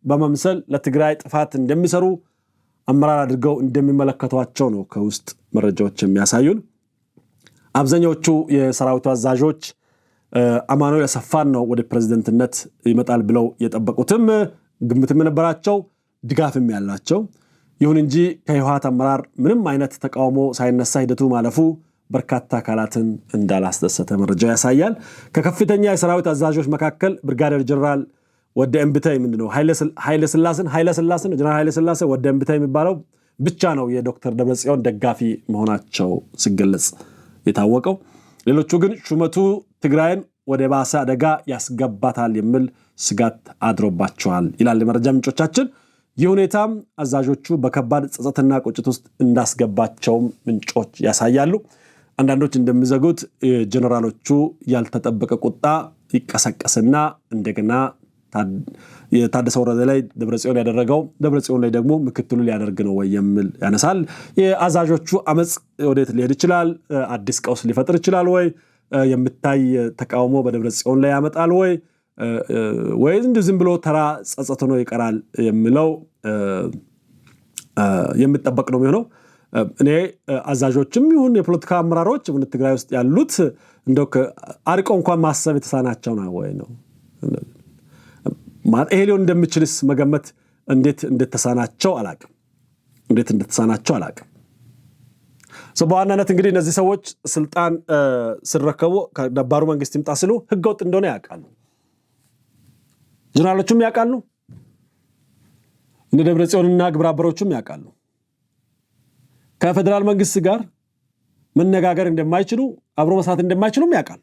A: በመምሰል ለትግራይ ጥፋት እንደሚሰሩ አመራር አድርገው እንደሚመለከቷቸው ነው ከውስጥ መረጃዎች የሚያሳዩን። አብዛኛዎቹ የሰራዊቱ አዛዦች አማኑኤል አሰፋን ነው ወደ ፕሬዝዳንትነት ይመጣል ብለው የጠበቁትም ግምትም ነበራቸው፣ ድጋፍም ያላቸው። ይሁን እንጂ ከህወሓት አመራር ምንም አይነት ተቃውሞ ሳይነሳ ሂደቱ ማለፉ በርካታ አካላትን እንዳላስደሰተ መረጃው ያሳያል። ከከፍተኛ የሰራዊት አዛዦች መካከል ብርጋዴር ጀነራል ወደ እምብታይ ምንድነው ኃይለ ስላሴን ጀነራል ኃይለ ስላሴ ወደ እምብታይ የሚባለው ብቻ ነው የዶክተር ደብረጽዮን ደጋፊ መሆናቸው ሲገለጽ የታወቀው። ሌሎቹ ግን ሹመቱ ትግራይን ወደ ባሰ አደጋ ያስገባታል የሚል ስጋት አድሮባቸዋል ይላል የመረጃ ምንጮቻችን። ይህ ሁኔታም አዛዦቹ በከባድ ጸጸትና ቁጭት ውስጥ እንዳስገባቸውም ምንጮች ያሳያሉ። አንዳንዶች እንደሚዘጉት ጀነራሎቹ ያልተጠበቀ ቁጣ ይቀሰቀስና እንደገና የታደሰ ወረደ ላይ ደብረጽዮን ያደረገው ደብረጽዮን ላይ ደግሞ ምክትሉ ሊያደርግ ነው ወይ የሚል ያነሳል። የአዛዦቹ አመጽ ወዴት ሊሄድ ይችላል? አዲስ ቀውስ ሊፈጥር ይችላል ወይ? የምታይ ተቃውሞ በደብረጽዮን ላይ ያመጣል ወይ እንዲሁ ዝም ብሎ ተራ ጸጸት ሆኖ ይቀራል የሚለው የሚጠበቅ ነው የሚሆነው። እኔ አዛዦችም ይሁን የፖለቲካ አመራሮች ትግራይ ውስጥ ያሉት እንደው አርቀው እንኳን ማሰብ የተሳናቸው ነው ወይ ነው ይሄ ሊሆን እንደሚችልስ መገመት እንዴት እንደተሳናቸው አላቅም። በዋናነት እንግዲህ እነዚህ ሰዎች ስልጣን ሲረከቡ ከነባሩ መንግስት ይምጣ ሲሉ ህገወጥ እንደሆነ ያውቃሉ። ጀነራሎቹም ያውቃሉ፣ እነ ደብረጽዮንና ግብረ አበሮቹም ያውቃሉ። ከፌደራል መንግስት ጋር መነጋገር እንደማይችሉ አብሮ መስራት እንደማይችሉም ያውቃሉ።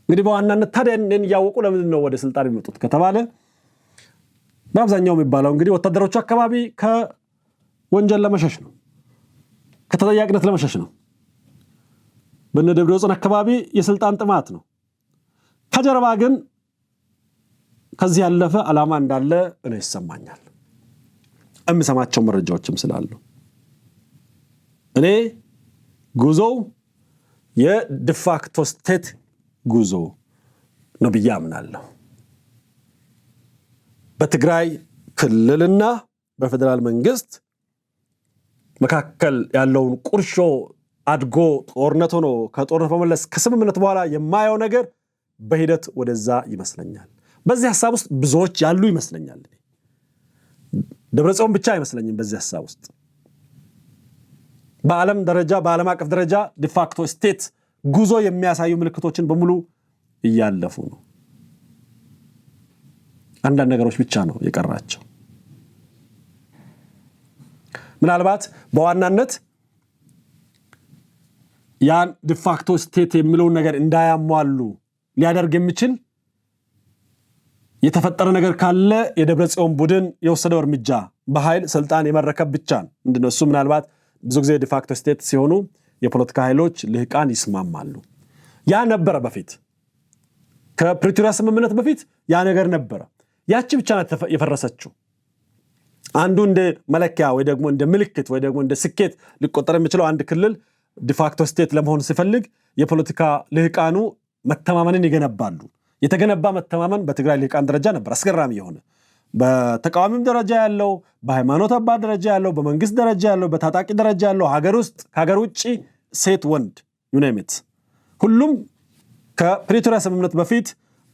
A: እንግዲህ በዋናነት ታዲያ እነን ያወቁ ለምን ነው ወደ ስልጣን የሚመጡት ከተባለ በአብዛኛው የሚባለው እንግዲህ ወታደሮቹ አካባቢ ከወንጀል ለመሸሽ ነው፣ ከተጠያቂነት ለመሸሽ ነው። በእነ ደብረጽዮን አካባቢ የስልጣን ጥማት ነው። ከጀርባ ግን ከዚህ ያለፈ ዓላማ እንዳለ እኔ ይሰማኛል። የምሰማቸው መረጃዎችም ስላሉ እኔ ጉዞው የዲፋክቶ ስቴት ጉዞ ነው ብዬ አምናለሁ። በትግራይ ክልልና በፌደራል መንግስት መካከል ያለውን ቁርሾ አድጎ ጦርነት ሆኖ ከጦርነት በመለስ ከስምምነት በኋላ የማየው ነገር በሂደት ወደዛ ይመስለኛል። በዚህ ሐሳብ ውስጥ ብዙዎች ያሉ ይመስለኛል። ደብረጽዮን ብቻ አይመስለኝም። በዚህ ሐሳብ ውስጥ በዓለም ደረጃ በዓለም አቀፍ ደረጃ ዲፋክቶ ስቴት ጉዞ የሚያሳዩ ምልክቶችን በሙሉ እያለፉ ነው። አንዳንድ ነገሮች ብቻ ነው የቀራቸው። ምናልባት በዋናነት ያን ዲፋክቶ ስቴት የሚለውን ነገር እንዳያሟሉ ሊያደርግ የሚችል የተፈጠረ ነገር ካለ የደብረጽዮን ቡድን የወሰደው እርምጃ በኃይል ስልጣን የመረከብ ብቻ ነው። እሱ ምናልባት ብዙ ጊዜ ዲፋክቶ ስቴት ሲሆኑ የፖለቲካ ኃይሎች ልህቃን ይስማማሉ። ያ ነበረ በፊት ከፕሪቶሪያ ስምምነት በፊት ያ ነገር ነበረ። ያቺ ብቻ ናት የፈረሰችው። አንዱ እንደ መለኪያ ወይ ደግሞ እንደ ምልክት ወይ ደግሞ እንደ ስኬት ሊቆጠር የሚችለው አንድ ክልል ዲፋክቶ ስቴት ለመሆን ሲፈልግ የፖለቲካ ልህቃኑ መተማመንን ይገነባሉ። የተገነባ መተማመን በትግራይ ልህቃን ደረጃ ነበር አስገራሚ የሆነ። በተቃዋሚም ደረጃ ያለው፣ በሃይማኖት አባት ደረጃ ያለው፣ በመንግስት ደረጃ ያለው፣ በታጣቂ ደረጃ ያለው፣ ሀገር ውስጥ ከሀገር ውጪ ሴት ወንድ ዩናይሜት ሁሉም ከፕሪቶሪያ ስምምነት በፊት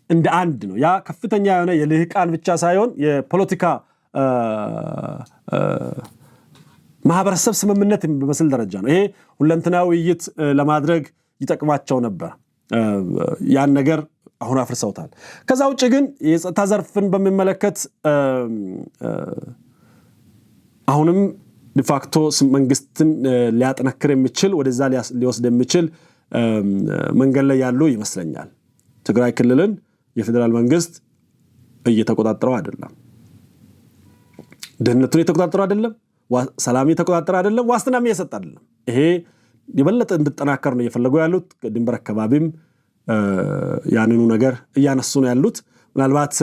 A: እንደ አንድ ነው። ያ ከፍተኛ የሆነ የልህቃን ብቻ ሳይሆን የፖለቲካ ማህበረሰብ ስምምነት በመስል ደረጃ ነው። ይሄ ሁለንተናዊ ውይይት ለማድረግ ይጠቅማቸው ነበር። ያን ነገር አሁን አፍርሰውታል። ከዛ ውጭ ግን የጸጥታ ዘርፍን በሚመለከት አሁንም ዲፋክቶ መንግስትን ሊያጠነክር የሚችል ወደዛ ሊወስድ የሚችል መንገድ ላይ ያሉ ይመስለኛል። ትግራይ ክልልን የፌደራል መንግስት እየተቆጣጠረው አይደለም፣ ደህንነቱን እየተቆጣጠረው አይደለም፣ ሰላም እየተቆጣጠረ አይደለም፣ ዋስትናም እየሰጠ አይደለም። ይሄ የበለጠ እንድጠናከር ነው እየፈለጉ ያሉት። ድንበር አካባቢም ያንኑ ነገር እያነሱ ነው ያሉት። ምናልባት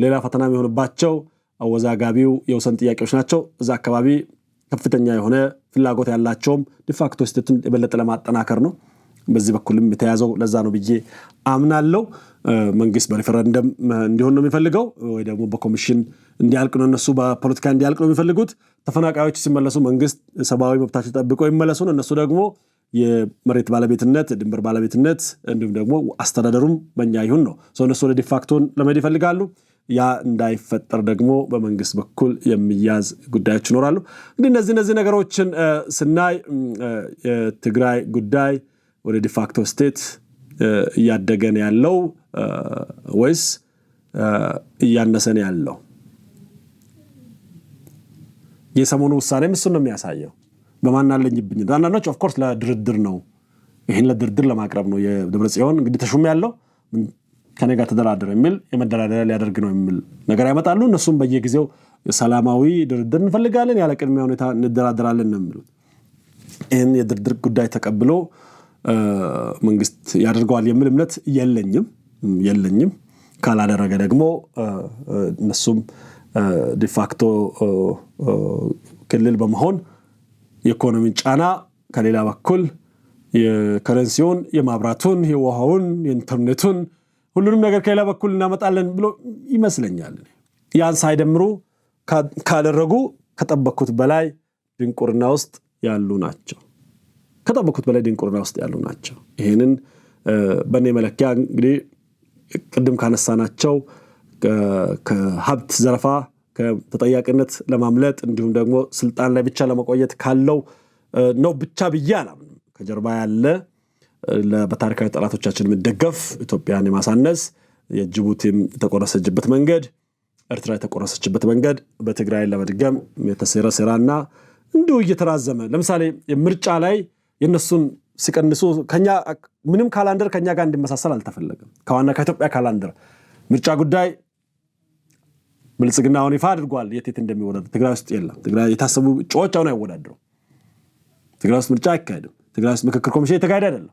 A: ሌላ ፈተና የሚሆንባቸው አወዛጋቢው የወሰን ጥያቄዎች ናቸው። እዛ አካባቢ ከፍተኛ የሆነ ፍላጎት ያላቸውም ዲፋክቶ ስቴቱን የበለጠ ለማጠናከር ነው። በዚህ በኩልም የተያዘው ለዛ ነው ብዬ አምናለሁ። መንግስት በሪፈረንደም እንዲሆን ነው የሚፈልገው ወይ ደግሞ በኮሚሽን እንዲያልቅ ነው፣ እነሱ በፖለቲካ እንዲያልቅ ነው የሚፈልጉት። ተፈናቃዮች ሲመለሱ መንግስት ሰብአዊ መብታቸው ተጠብቆ ይመለሱን፣ እነሱ ደግሞ የመሬት ባለቤትነት ድንበር ባለቤትነት እንዲሁም ደግሞ አስተዳደሩም በእኛ ይሁን ነው። እነሱ ወደ ዲፋክቶን ለመሄድ ይፈልጋሉ። ያ እንዳይፈጠር ደግሞ በመንግስት በኩል የሚያዝ ጉዳዮች ይኖራሉ። እንግዲህ እነዚህ ነገሮችን ስናይ የትግራይ ጉዳይ ወደ ዲፋክቶ ስቴት እያደገን ያለው ወይስ እያነሰን ያለው? የሰሞኑ ውሳኔ እሱን ነው የሚያሳየው። በማናለኝብኝ አንዳንዶች ኦፍ ኮርስ ለድርድር ነው፣ ይሄን ለድርድር ለማቅረብ ነው። የደብረጽዮን እንግዲህ ተሹም ያለው ከኔ ጋር ተደራደር የሚል የመደራደሪያ ሊያደርግ ነው የሚል ነገር ያመጣሉ። እነሱም በየጊዜው ሰላማዊ ድርድር እንፈልጋለን፣ ያለ ቅድመ ሁኔታ እንደራደራለን ነው የሚሉት። ይሄን የድርድር ጉዳይ ተቀብሎ መንግስት ያደርገዋል የሚል እምነት የለኝም። ካላደረገ ደግሞ እነሱም ዲፋክቶ ክልል በመሆን የኢኮኖሚ ጫና ከሌላ በኩል የከረንሲውን፣ የማብራቱን፣ የውሃውን፣ የኢንተርኔቱን ሁሉንም ነገር ከሌላ በኩል እናመጣለን ብሎ ይመስለኛል። ያን ሳይደምሩ ካደረጉ ከጠበቁት በላይ ድንቁርና ውስጥ ያሉ ናቸው። ይሄንን በእኔ መለኪያ እንግዲህ ቅድም ካነሳናቸው ከሀብት ዘረፋ ከተጠያቂነት ለማምለጥ እንዲሁም ደግሞ ስልጣን ላይ ብቻ ለመቆየት ካለው ነው ብቻ ብዬ አላምንም። ከጀርባ ያለ በታሪካዊ ጠላቶቻችን የሚደገፍ ኢትዮጵያን የማሳነስ የጅቡቲም የተቆረሰችበት መንገድ፣ ኤርትራ የተቆረሰችበት መንገድ በትግራይ ለመድገም የተሰራ ስራና እንዲሁ እየተራዘመ ለምሳሌ ምርጫ ላይ የነሱን ሲቀንሱ ከኛ ምንም ካላንደር ከኛ ጋር እንዲመሳሰል አልተፈለገም። ከዋና ከኢትዮጵያ ካላንደር ምርጫ ጉዳይ ብልጽግናውን ይፋ አድርጓል። የት እንደሚወዳደር ትግራይ ውስጥ የለም። ትግራይ የታሰቡ እጩዎች አሁን አይወዳደሩ። ትግራይ ውስጥ ምርጫ አይካሄድም። ትግራይ ውስጥ ምክክር ኮሚሽን የተካሄደ አይደለም።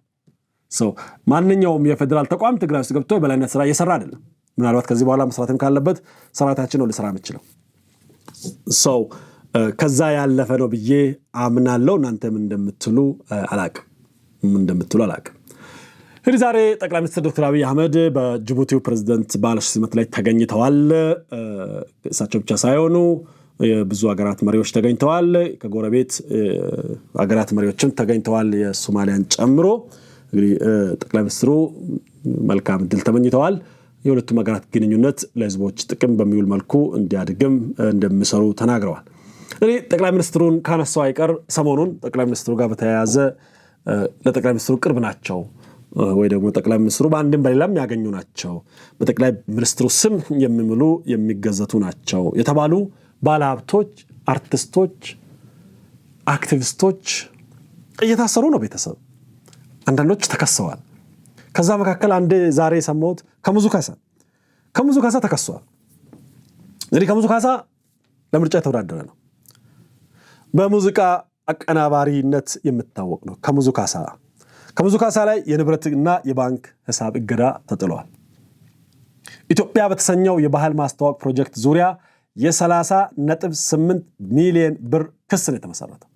A: ማንኛውም የፌደራል ተቋም ትግራይ ውስጥ ገብቶ የበላይነት ስራ እየሰራ አይደለም። ምናልባት ከዚህ በኋላ መስራትም ካለበት ሰራዊታችን ነው ሊሰራ የሚችለው። ከዛ ያለፈ ነው ብዬ አምናለሁ። እናንተም እንደምትሉ አላቅም። እንግዲህ ዛሬ ጠቅላይ ሚኒስትር ዶክተር አብይ አህመድ በጅቡቲው ፕሬዝዳንት በዓለ ሲመት ላይ ተገኝተዋል። እሳቸው ብቻ ሳይሆኑ የብዙ ሀገራት መሪዎች ተገኝተዋል። ከጎረቤት ሀገራት መሪዎችም ተገኝተዋል፣ የሶማሊያን ጨምሮ። እንግዲህ ጠቅላይ ሚኒስትሩ መልካም ድል ተመኝተዋል። የሁለቱም ሀገራት ግንኙነት ለህዝቦች ጥቅም በሚውል መልኩ እንዲያድግም እንደሚሰሩ ተናግረዋል። እንግዲህ ጠቅላይ ሚኒስትሩን ካነሳው አይቀር ሰሞኑን ጠቅላይ ሚኒስትሩ ጋር በተያያዘ ለጠቅላይ ሚኒስትሩ ቅርብ ናቸው ወይ ደግሞ ጠቅላይ ሚኒስትሩ በአንድም በሌላም ያገኙ ናቸው፣ በጠቅላይ ሚኒስትሩ ስም የሚምሉ የሚገዘቱ ናቸው የተባሉ ባለሀብቶች፣ አርቲስቶች፣ አክቲቪስቶች እየታሰሩ ነው። ቤተሰብ አንዳንዶች ተከሰዋል። ከዛ መካከል አንድ ዛሬ የሰማሁት ከሙዙ ካሳ ተከሷል። እንግዲህ ከሙዙ ካሳ ለምርጫ የተወዳደረ ነው። በሙዚቃ አቀናባሪነት የምታወቅ ነው። ከሙዙ ካሳ ላይ የንብረትና የባንክ ሂሳብ እገዳ ተጥሏል። ኢትዮጵያ በተሰኘው የባህል ማስተዋወቅ ፕሮጀክት ዙሪያ የ30.8 ሚሊዮን ብር ክስ ነው የተመሰረተው።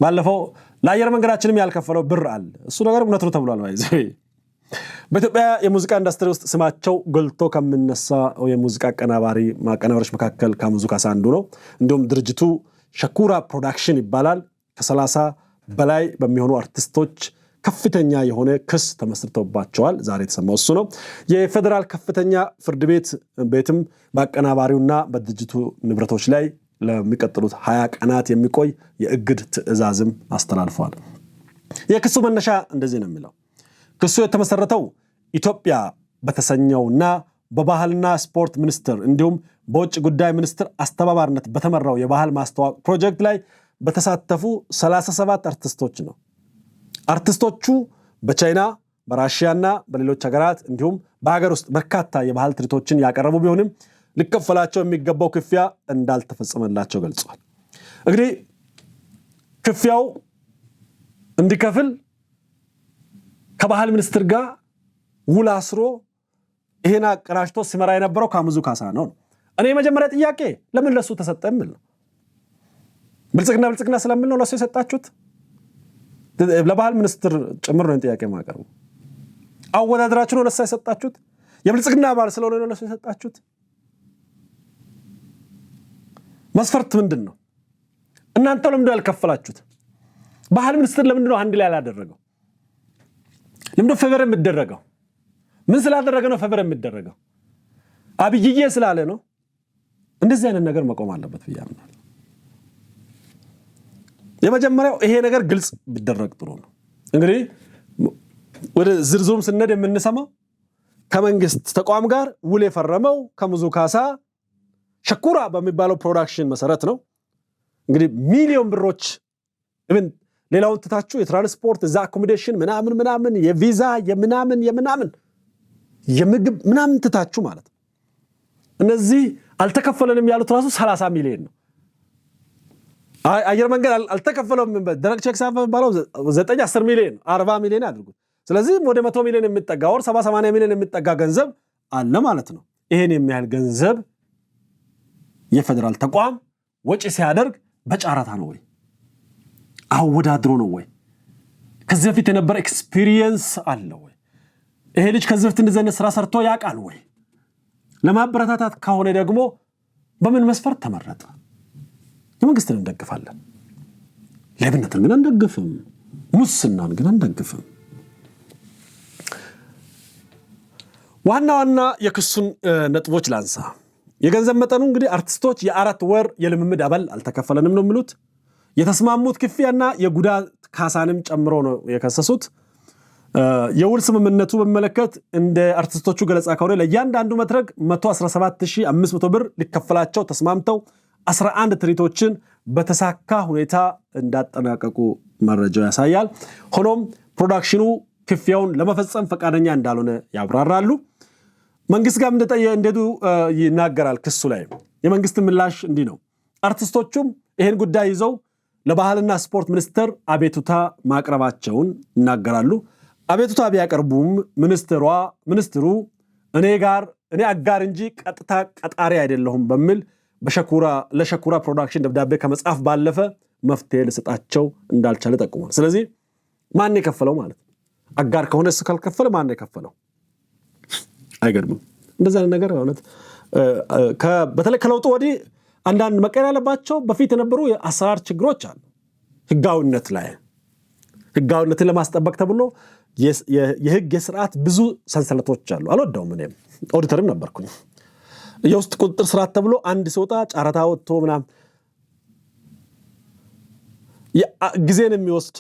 A: ባለፈው ለአየር መንገዳችንም ያልከፈለው ብር አለ። እሱ ነገር እውነት ነው ተብሏል። በኢትዮጵያ የሙዚቃ ኢንዱስትሪ ውስጥ ስማቸው ጎልቶ ከሚነሳ የሙዚቃ ማቀናበሮች መካከል ከሙዙ ካሳ አንዱ ነው። እንዲሁም ድርጅቱ ሸኩራ ፕሮዳክሽን ይባላል። ከ30 በላይ በሚሆኑ አርቲስቶች ከፍተኛ የሆነ ክስ ተመስርቶባቸዋል። ዛሬ የተሰማው እሱ ነው። የፌደራል ከፍተኛ ፍርድ ቤትም በአቀናባሪውና በድርጅቱ ንብረቶች ላይ ለሚቀጥሉት 20 ቀናት የሚቆይ የእግድ ትዕዛዝም አስተላልፈዋል። የክሱ መነሻ እንደዚህ ነው የሚለው። ክሱ የተመሰረተው ኢትዮጵያ በተሰኘውና በባህልና ስፖርት ሚኒስቴር እንዲሁም በውጭ ጉዳይ ሚኒስቴር አስተባባሪነት በተመራው የባህል ማስተዋወቅ ፕሮጀክት ላይ በተሳተፉ 37 አርቲስቶች ነው። አርቲስቶቹ በቻይና፣ በራሽያና በሌሎች ሀገራት እንዲሁም በሀገር ውስጥ በርካታ የባህል ትርኢቶችን ያቀረቡ ቢሆንም ሊከፈላቸው የሚገባው ክፍያ እንዳልተፈጸመላቸው ገልጸዋል። እንግዲህ ክፍያው እንዲከፍል ከባህል ሚኒስትር ጋር ውል አስሮ ይሄን አቀናጅቶ ሲመራ የነበረው ከሙዙ ካሳ ነው። እኔ የመጀመሪያ ጥያቄ ለምን ለሱ ተሰጠ የሚል ነው። ብልጽግና ስለምን ነው ለሱ የሰጣችሁት? ለባህል ሚኒስትር ጭምር ነው ጥያቄ ማቀርቡ። አወዳድራችሁ ነው ለሱ የሰጣችሁት? የብልጽግና አባል ስለሆነ ነው ለሱ የሰጣችሁት? መስፈርት ምንድን ነው? እናንተ ለምን ያልከፈላችሁት? ባህል ሚኒስትር ለምን ነው አንድ ላይ ያላደረገው? ለምን ነው ፌቨር የሚደረገው? ምን ስላደረገ ነው ፌቨር የሚደረገው? አብይዬ ስላለ ነው። እንደዚህ አይነት ነገር መቆም አለበት ብዬ አምናለሁ። የመጀመሪያው ይሄ ነገር ግልጽ ቢደረግ ጥሩ ነው። እንግዲህ ወደ ዝርዝሩም ስንሄድ የምንሰማው ከመንግስት ተቋም ጋር ውል የፈረመው ከሙዙ ካሳ ሸኩራ በሚባለው ፕሮዳክሽን መሰረት ነው። እንግዲህ ሚሊዮን ብሮች ኢቭን ሌላውን ትታችሁ የትራንስፖርት እዛ አኮሞዴሽን ምናምን የቪዛ የምናምን የምግብ ምናምን ትታችሁ ማለት ነው። እነዚህ አልተከፈለንም ያሉት ራሱ 30 ሚሊዮን ነው። አየር መንገድ አልተከፈለም ደረቅ ቼክ ሳይሆን ባለው 9-10 ሚሊዮን 40 ሚሊዮን አድርጉት። ስለዚህ ወደ 100 ሚሊዮን የሚጠጋ ወር 70-80 ሚሊዮን የሚጠጋ ገንዘብ አለ ማለት ነው። ይሄን የሚያህል ገንዘብ የፌደራል ተቋም ወጪ ሲያደርግ በጫራታ ነው ወይ አወዳድሮ ነው ወይ? ከዚህ በፊት የነበረ ኤክስፒሪየንስ አለ ወይ? ይሄ ልጅ ከዚህ በፊት እንደዚህ ስራ ሰርቶ ያውቃል ወይ? ለማበረታታት ከሆነ ደግሞ በምን መስፈርት ተመረጠ? የመንግስትን እንደግፋለን፣ ሌብነትን ግን አንደግፍም፣ ሙስናን ግን አንደግፍም። ዋና የክሱን ነጥቦች ላንሳ። የገንዘብ መጠኑ እንግዲህ አርቲስቶች የ4 ወር የልምምድ አበል አልተከፈለንም ነው የሚሉት። የተስማሙት ክፍያና የጉዳት ካሳንም ጨምሮ ነው የከሰሱት። የውል ስምምነቱ በመለከት እንደ አርቲስቶቹ ገለጻ ከሆነ ለእያንዳንዱ መድረክ 117500 ብር ሊከፈላቸው ተስማምተው 11 ትርኢቶችን በተሳካ ሁኔታ እንዳጠናቀቁ መረጃው ያሳያል። ሆኖም ፕሮዳክሽኑ ክፍያውን ለመፈጸም ፈቃደኛ እንዳልሆነ ያብራራሉ። መንግስት ጋር እንደሄዱ ይናገራል። ክሱ ላይ የመንግስት ምላሽ እንዲህ ነው። አርቲስቶቹም ይህን ጉዳይ ይዘው ለባህልና ስፖርት ሚኒስቴር አቤቱታ ማቅረባቸውን ይናገራሉ። አቤቱታ ቢያቀርቡም ሚኒስትሩ እኔ አጋር እንጂ ቀጥታ ቀጣሪ አይደለሁም በሚል ለሸኩራ ፕሮዳክሽን ደብዳቤ ከመጻፍ ባለፈ መፍትሄ ልሰጣቸው እንዳልቻለ ጠቁሟል። ስለዚህ ማን የከፈለው ማለት ነው? አጋር ከሆነ እሱ ካልከፈለ ማን የከፈለው? አይገርምም? እንደዛ ነገር እውነት በተለይ ከለውጡ ወዲህ አንዳንድ መቀየር ያለባቸው በፊት የነበሩ የአሰራር ችግሮች አሉ። ህጋዊነትን ለማስጠበቅ ተብሎ የህግ የስርዓት ብዙ ሰንሰለቶች አሉ። አልወደውም። እኔም ኦዲተርም ነበርኩኝ። የውስጥ ቁጥጥር ስርዓት ተብሎ አንድ ሲወጣ ጫራታ ወጥቶ ምናምን ጊዜን የሚወስድ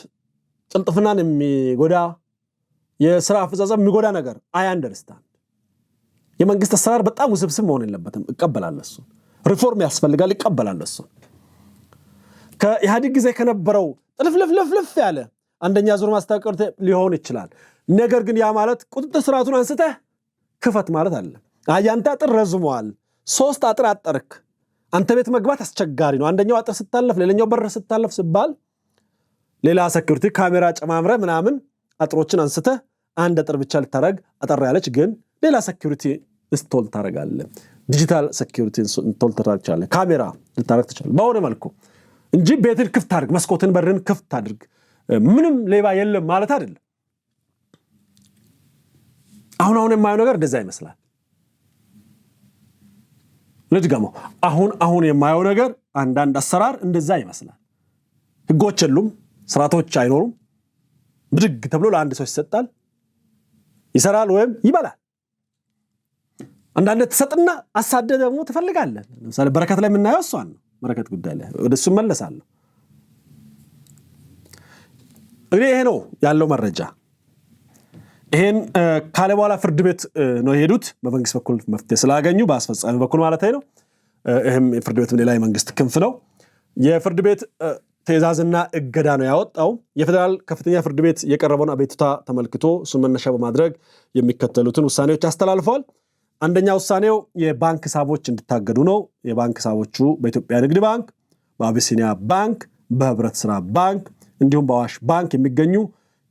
A: ቅልጥፍናን የሚጎዳ የስራ አፈጻጸም የሚጎዳ ነገር አይ አንደርስታንድ። የመንግስት አሰራር በጣም ውስብስብ መሆን የለበትም። እቀበላለሁ እሱ። ሪፎርም ያስፈልጋል፣ እቀበላለሁ እሱ። ከኢህአዴግ ጊዜ ከነበረው ጥልፍልፍ ያለ አንደኛ ዙር ማስታወቂያ ሊሆን ይችላል። ነገር ግን ያ ማለት ቁጥጥር ስርዓቱን አንስተህ ክፈት ማለት አለ። አያንተ አጥር ረዝሟል፣ 3 አጥር አጠርክ፣ አንተ ቤት መግባት አስቸጋሪ ነው። አንደኛው አጥር ስታለፍ ሌላኛው በር ስታለፍ ሲባል ሌላ ሴኩሪቲ ካሜራ ጨማምረ ምናምን አጥሮችን አንስተህ አንድ አጥር ብቻ ልታረግ አጠር ያለች ግን ሌላ ሴኩሪቲ ኢንስቶል ታረጋለህ። ዲጂታል ሴኩሪቲ ኢንስቶል ታረጋለህ። ካሜራ ልታረግ ትችላለህ በሆነ መልኩ እንጂ ቤትን ክፍት አድርግ፣ መስኮትን በርን ክፍት አድርግ፣ ምንም ሌባ የለም ማለት አይደለም። አሁን የማየው ነገር እንደዛ ይመስላል። ልድገመው። አሁን የማየው ነገር አንዳንድ አሰራር እንደዛ ይመስላል። ህጎች የሉም፣ ስርዓቶች አይኖሩም። ብድግ ተብሎ ለአንድ ሰው ይሰጣል፣ ይሰራል ወይም ይበላል። አንዳንድ ተሰጥና አሳደ ደግሞ ትፈልጋለህ። ለምሳሌ በረከት ላይ የምናየው እሷን ነው። በረከት ጉዳይ ላይ ወደሱ መለሳለሁ። እንግዲህ ይሄ ነው ያለው መረጃ። ይሄን ካለ በኋላ ፍርድ ቤት ነው የሄዱት። በመንግስት በኩል መፍትሄ ስላገኙ በአስፈጻሚ በኩል ማለት ነው። ይሄም የፍርድ ቤት ሌላ የመንግስት ክንፍ ነው። የፍርድ ቤት ትዕዛዝና እገዳ ነው ያወጣው። የፌደራል ከፍተኛ ፍርድ ቤት የቀረበውን አቤቱታ ተመልክቶ እሱን መነሻ በማድረግ የሚከተሉትን ውሳኔዎች አስተላልፈዋል። አንደኛ ውሳኔው የባንክ ሂሳቦች እንዲታገዱ ነው። የባንክ ሂሳቦቹ በኢትዮጵያ ንግድ ባንክ፣ በአቢሲኒያ ባንክ፣ በህብረት ስራ ባንክ እንዲሁም በአዋሽ ባንክ የሚገኙ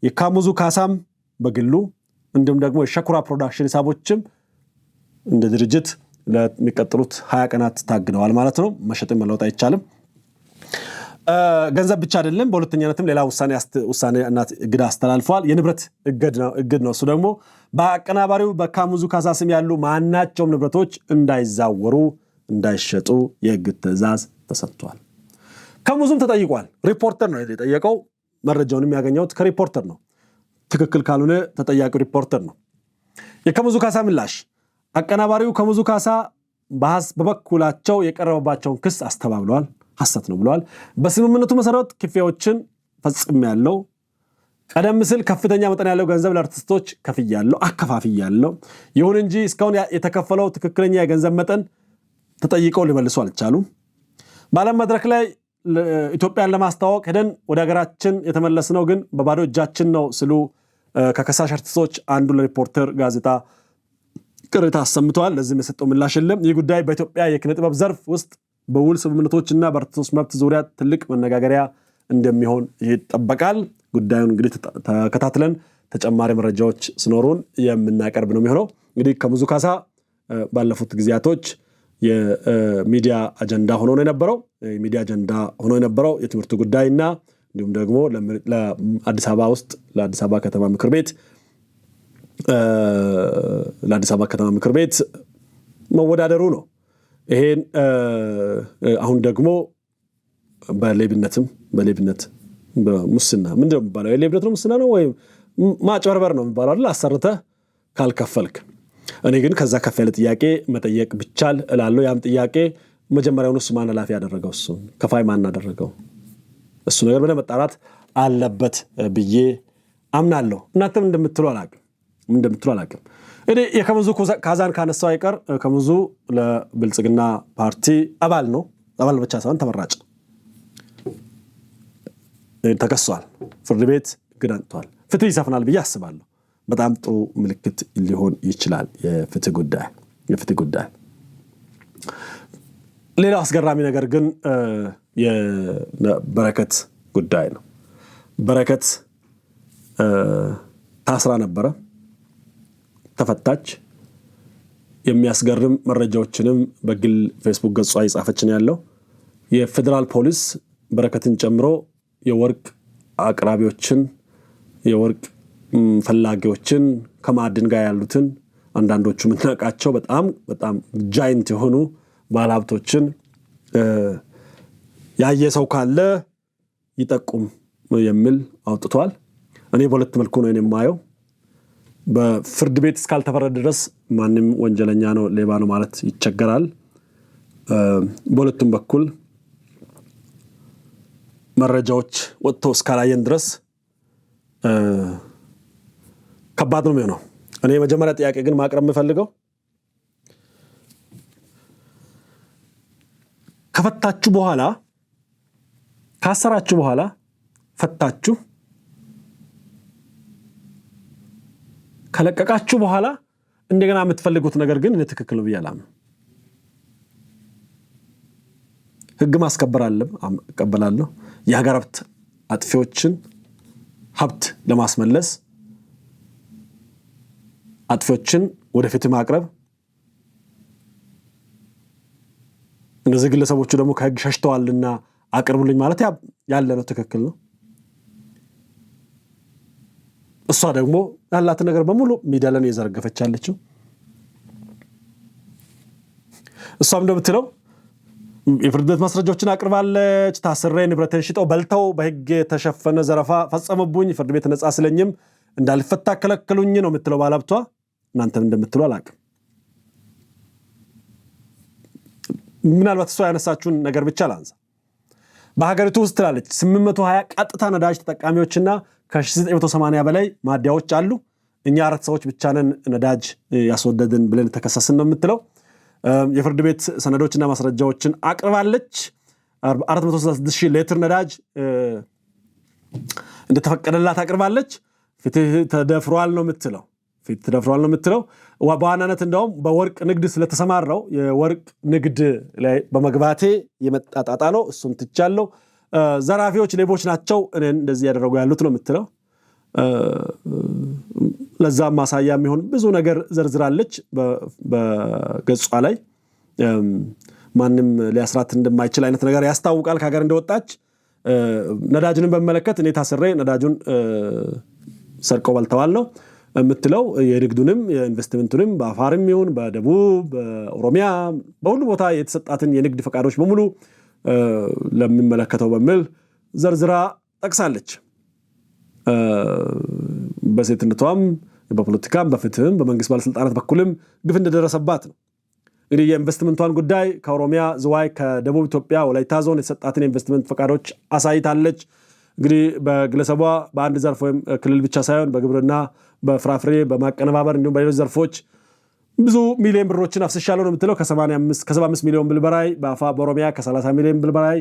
A: የካሙዙ ካሳም በግሉ እንዲሁም ደግሞ የሸኩራ ፕሮዳክሽን ሂሳቦችም እንደ ድርጅት ለሚቀጥሉት 20 ቀናት ታግደዋል ማለት ነው። መሸጥም መለወጥ አይቻልም። ገንዘብ ብቻ አይደለም፣ በሁለተኛነትም ሌላ ውሳኔ እና እግድ አስተላልፈዋል። የንብረት እግድ ነው። እሱ ደግሞ በአቀናባሪው በካሙዙ ካሳ ስም ያሉ ማናቸውም ንብረቶች እንዳይዛወሩ፣ እንዳይሸጡ የእግድ ትዕዛዝ ተሰጥቷል። ካሙዙም ተጠይቋል። ሪፖርተር ነው የጠየቀው። መረጃውንም ያገኘሁት ከሪፖርተር ነው። ትክክል ካልሆነ ተጠያቂው ሪፖርተር ነው። የካሙዙ ካሳ ምላሽ አቀናባሪው ከሙዙ ካሳ በበኩላቸው የቀረበባቸውን ክስ አስተባብለዋል። ሐሰት ነው ብለዋል። በስምምነቱ መሰረት ክፍያዎችን ፈጽሜያለሁ፣ ቀደም ሲል ከፍተኛ መጠን ያለው ገንዘብ ለአርቲስቶች አከፋፍያለሁ። ይሁን እንጂ እስካሁን የተከፈለው ትክክለኛ የገንዘብ መጠን ተጠይቀው ሊመልሱ አልቻሉም። በዓለም መድረክ ላይ ኢትዮጵያን ለማስተዋወቅ ሄደን ወደ ሀገራችን የተመለስነው ግን በባዶ እጃችን ነው ሲሉ ከከሳሽ አርቲስቶች አንዱ ለሪፖርተር ጋዜጣ ቅሬታ አሰምተዋል። ለዚህም የሰጠው ምላሽ የለም። ይህ ጉዳይ በኢትዮጵያ የኪነ ጥበብ ዘርፍ ውስጥ በውል ስምምነቶችና በአርቲስቶች መብት ዙሪያ ትልቅ መነጋገሪያ እንደሚሆን ይጠበቃል። ጉዳዩን እንግዲህ ተከታትለን ተጨማሪ መረጃዎች ሲኖሩን የምናቀርብ ነው የሚሆነው። እንግዲህ ከሙዙ ካሳ ባለፉት ጊዜያቶች የሚዲያ አጀንዳ ሆኖ ነው የነበረው የትምህርት ጉዳይና እንዲሁም ደግሞ ለአዲስ አበባ ውስጥ ለአዲስ አበባ ከተማ ምክር ቤት መወዳደሩ ነው። ይሄን አሁን ደግሞ በሌብነት በሙስና ምንድነው የሚባለው? የሌብነት ነው ሙስና ነው ወይም ማጭበርበር ነው የሚባለው አይደል? አሰርተህ ካልከፈልክ። እኔ ግን ከዛ ከፍ ያለ ጥያቄ መጠየቅ ብቻል እላለሁ። ያም ጥያቄ መጀመሪያውኑ እሱ ማን ኃላፊ ያደረገው? እሱ ከፋይ ማን አደረገው? እሱ ነገር በደንብ መጣራት አለበት ብዬ አምናለሁ። እናንተም እንደምትሉ አላቅም። እኔ የከሙዙ ካሳን ካነሳው አይቀር ከሙዙ ለብልጽግና ፓርቲ አባል ነው። አባል ብቻ ሳይሆን ተመራጭ ተከሷል። ፍርድ ቤት ግዳንቷል። ፍትህ ይሰፍናል ብዬ አስባለሁ። በጣም ጥሩ ምልክት ሊሆን ይችላል የፍትህ ጉዳይ። ሌላው አስገራሚ ነገር ግን የበረከት ጉዳይ ነው። በረከት ታስራ ነበረ፣ ተፈታች። የሚያስገርም መረጃዎችንም በግል ፌስቡክ ገጿ ይጻፈችን ያለው የፌደራል ፖሊስ በረከትን ጨምሮ የወርቅ አቅራቢዎችን የወርቅ ፈላጊዎችን ከማዕድን ጋር ያሉትን አንዳንዶቹ ምናቃቸው በጣም ጃይንት የሆኑ ባለሀብቶችን ያየ ሰው ካለ ይጠቁም የሚል አውጥቷል። እኔ በሁለት መልኩ ነው የማየው። በፍርድ ቤት እስካልተፈረደ ድረስ ማንም ወንጀለኛ ነው ሌባ ነው ማለት ይቸገራል። በሁለቱም በኩል መረጃዎች ወጥቶ እስካላየን ድረስ ከባድ ነው የሚሆነው። እኔ መጀመሪያ ጥያቄ ግን ማቅረብ የምፈልገው ከፈታችሁ በኋላ ካሰራችሁ በኋላ ፈታችሁ ከለቀቃችሁ በኋላ እንደገና የምትፈልጉት ነገር ግን እኔ ትክክል ነው ብዬ አላምንም። ህግ ማስከበር እቀበላለሁ። የሀገር ሀብት አጥፊዎችን ሀብት ለማስመለስ አጥፊዎችን ወደፊት ማቅረብ፣ እነዚህ ግለሰቦቹ ደግሞ ከህግ ሸሽተዋልና አቅርቡልኝ ማለት ያለ ነው፣ ትክክል ነው። እሷ ደግሞ ያላትን ነገር በሙሉ ሚዲያ ላይ እየዘረገፈች ያለችው እሷም እንደምትለው የፍርድ ቤት ማስረጃዎችን አቅርባለች። ታስሬ ንብረቴን ሽጠው በልተው በህግ የተሸፈነ ዘረፋ ፈጸመቡኝ፣ ፍርድ ቤት ነጻ ስለኝም እንዳልፈታ ከለከሉኝ ነው የምትለው ባለሀብቷ። እናንተም እንደምትሉ አላቅም። ምናልባት እሷ ያነሳችሁን ነገር ብቻ ላንሳ። በሀገሪቱ ውስጥ ትላለች 820 ቀጥታ ነዳጅ ተጠቃሚዎችና ከ1980 በላይ ማደያዎች አሉ። እኛ 4 ሰዎች ብቻ ነን ነዳጅ ያስወደድን ብለን ተከሰስን ነው የምትለው። የፍርድ ቤት ሰነዶችና ማስረጃዎችን አቅርባለች። 436,000 ሊትር ነዳጅ እንደተፈቀደላት አቅርባለች። ፍትህ ተደፍሯል ነው የምትለው። በዋናነት እንደውም በወርቅ ንግድ ስለተሰማራው የወርቅ ንግድ ላይ በመግባቴ የመጣ ጣጣ ነው፣ እሱን ትቻለሁ። ዘራፊዎች ሌቦች ናቸው እኔን እንደዚህ ያደረጉ ያሉት ነው የምትለው። ለዛም ማሳያ የሚሆን ብዙ ነገር ዘርዝራለች በገጿ ላይ። ማንም ሊያስራት እንደማይችል አይነት ነገር ያስታውቃል ከሀገር እንደወጣች። ነዳጅንም በመለከት እኔ ታስሬ ነዳጁን ሰርቀው በልተዋል ነው የምትለው። የንግዱንም የኢንቨስትመንቱንም በአፋርም ይሁን በደቡብ በኦሮሚያ በሁሉ ቦታ የተሰጣትን የንግድ ፈቃዶች በሙሉ ለሚመለከተው በሚል ዘርዝራ ጠቅሳለች። በሴትነቷም በፖለቲካም በፍትህም በመንግስት ባለስልጣናት በኩልም ግፍ እንደደረሰባት ነው። እንግዲህ የኢንቨስትመንቷን ጉዳይ ከኦሮሚያ ዝዋይ፣ ከደቡብ ኢትዮጵያ ወላይታ ዞን የተሰጣትን የኢንቨስትመንት ፈቃዶች አሳይታለች። እንግዲህ በግለሰቧ በአንድ ዘርፍ ወይም ክልል ብቻ ሳይሆን በግብርና፣ በፍራፍሬ፣ በማቀነባበር እንዲሁም በሌሎች ዘርፎች ብዙ ሚሊዮን ብሮችን አፍስሻለሁ ነው የምትለው። ከ75 ሚሊዮን ብር በላይ በኦሮሚያ ከ30 ሚሊዮን ብር በላይ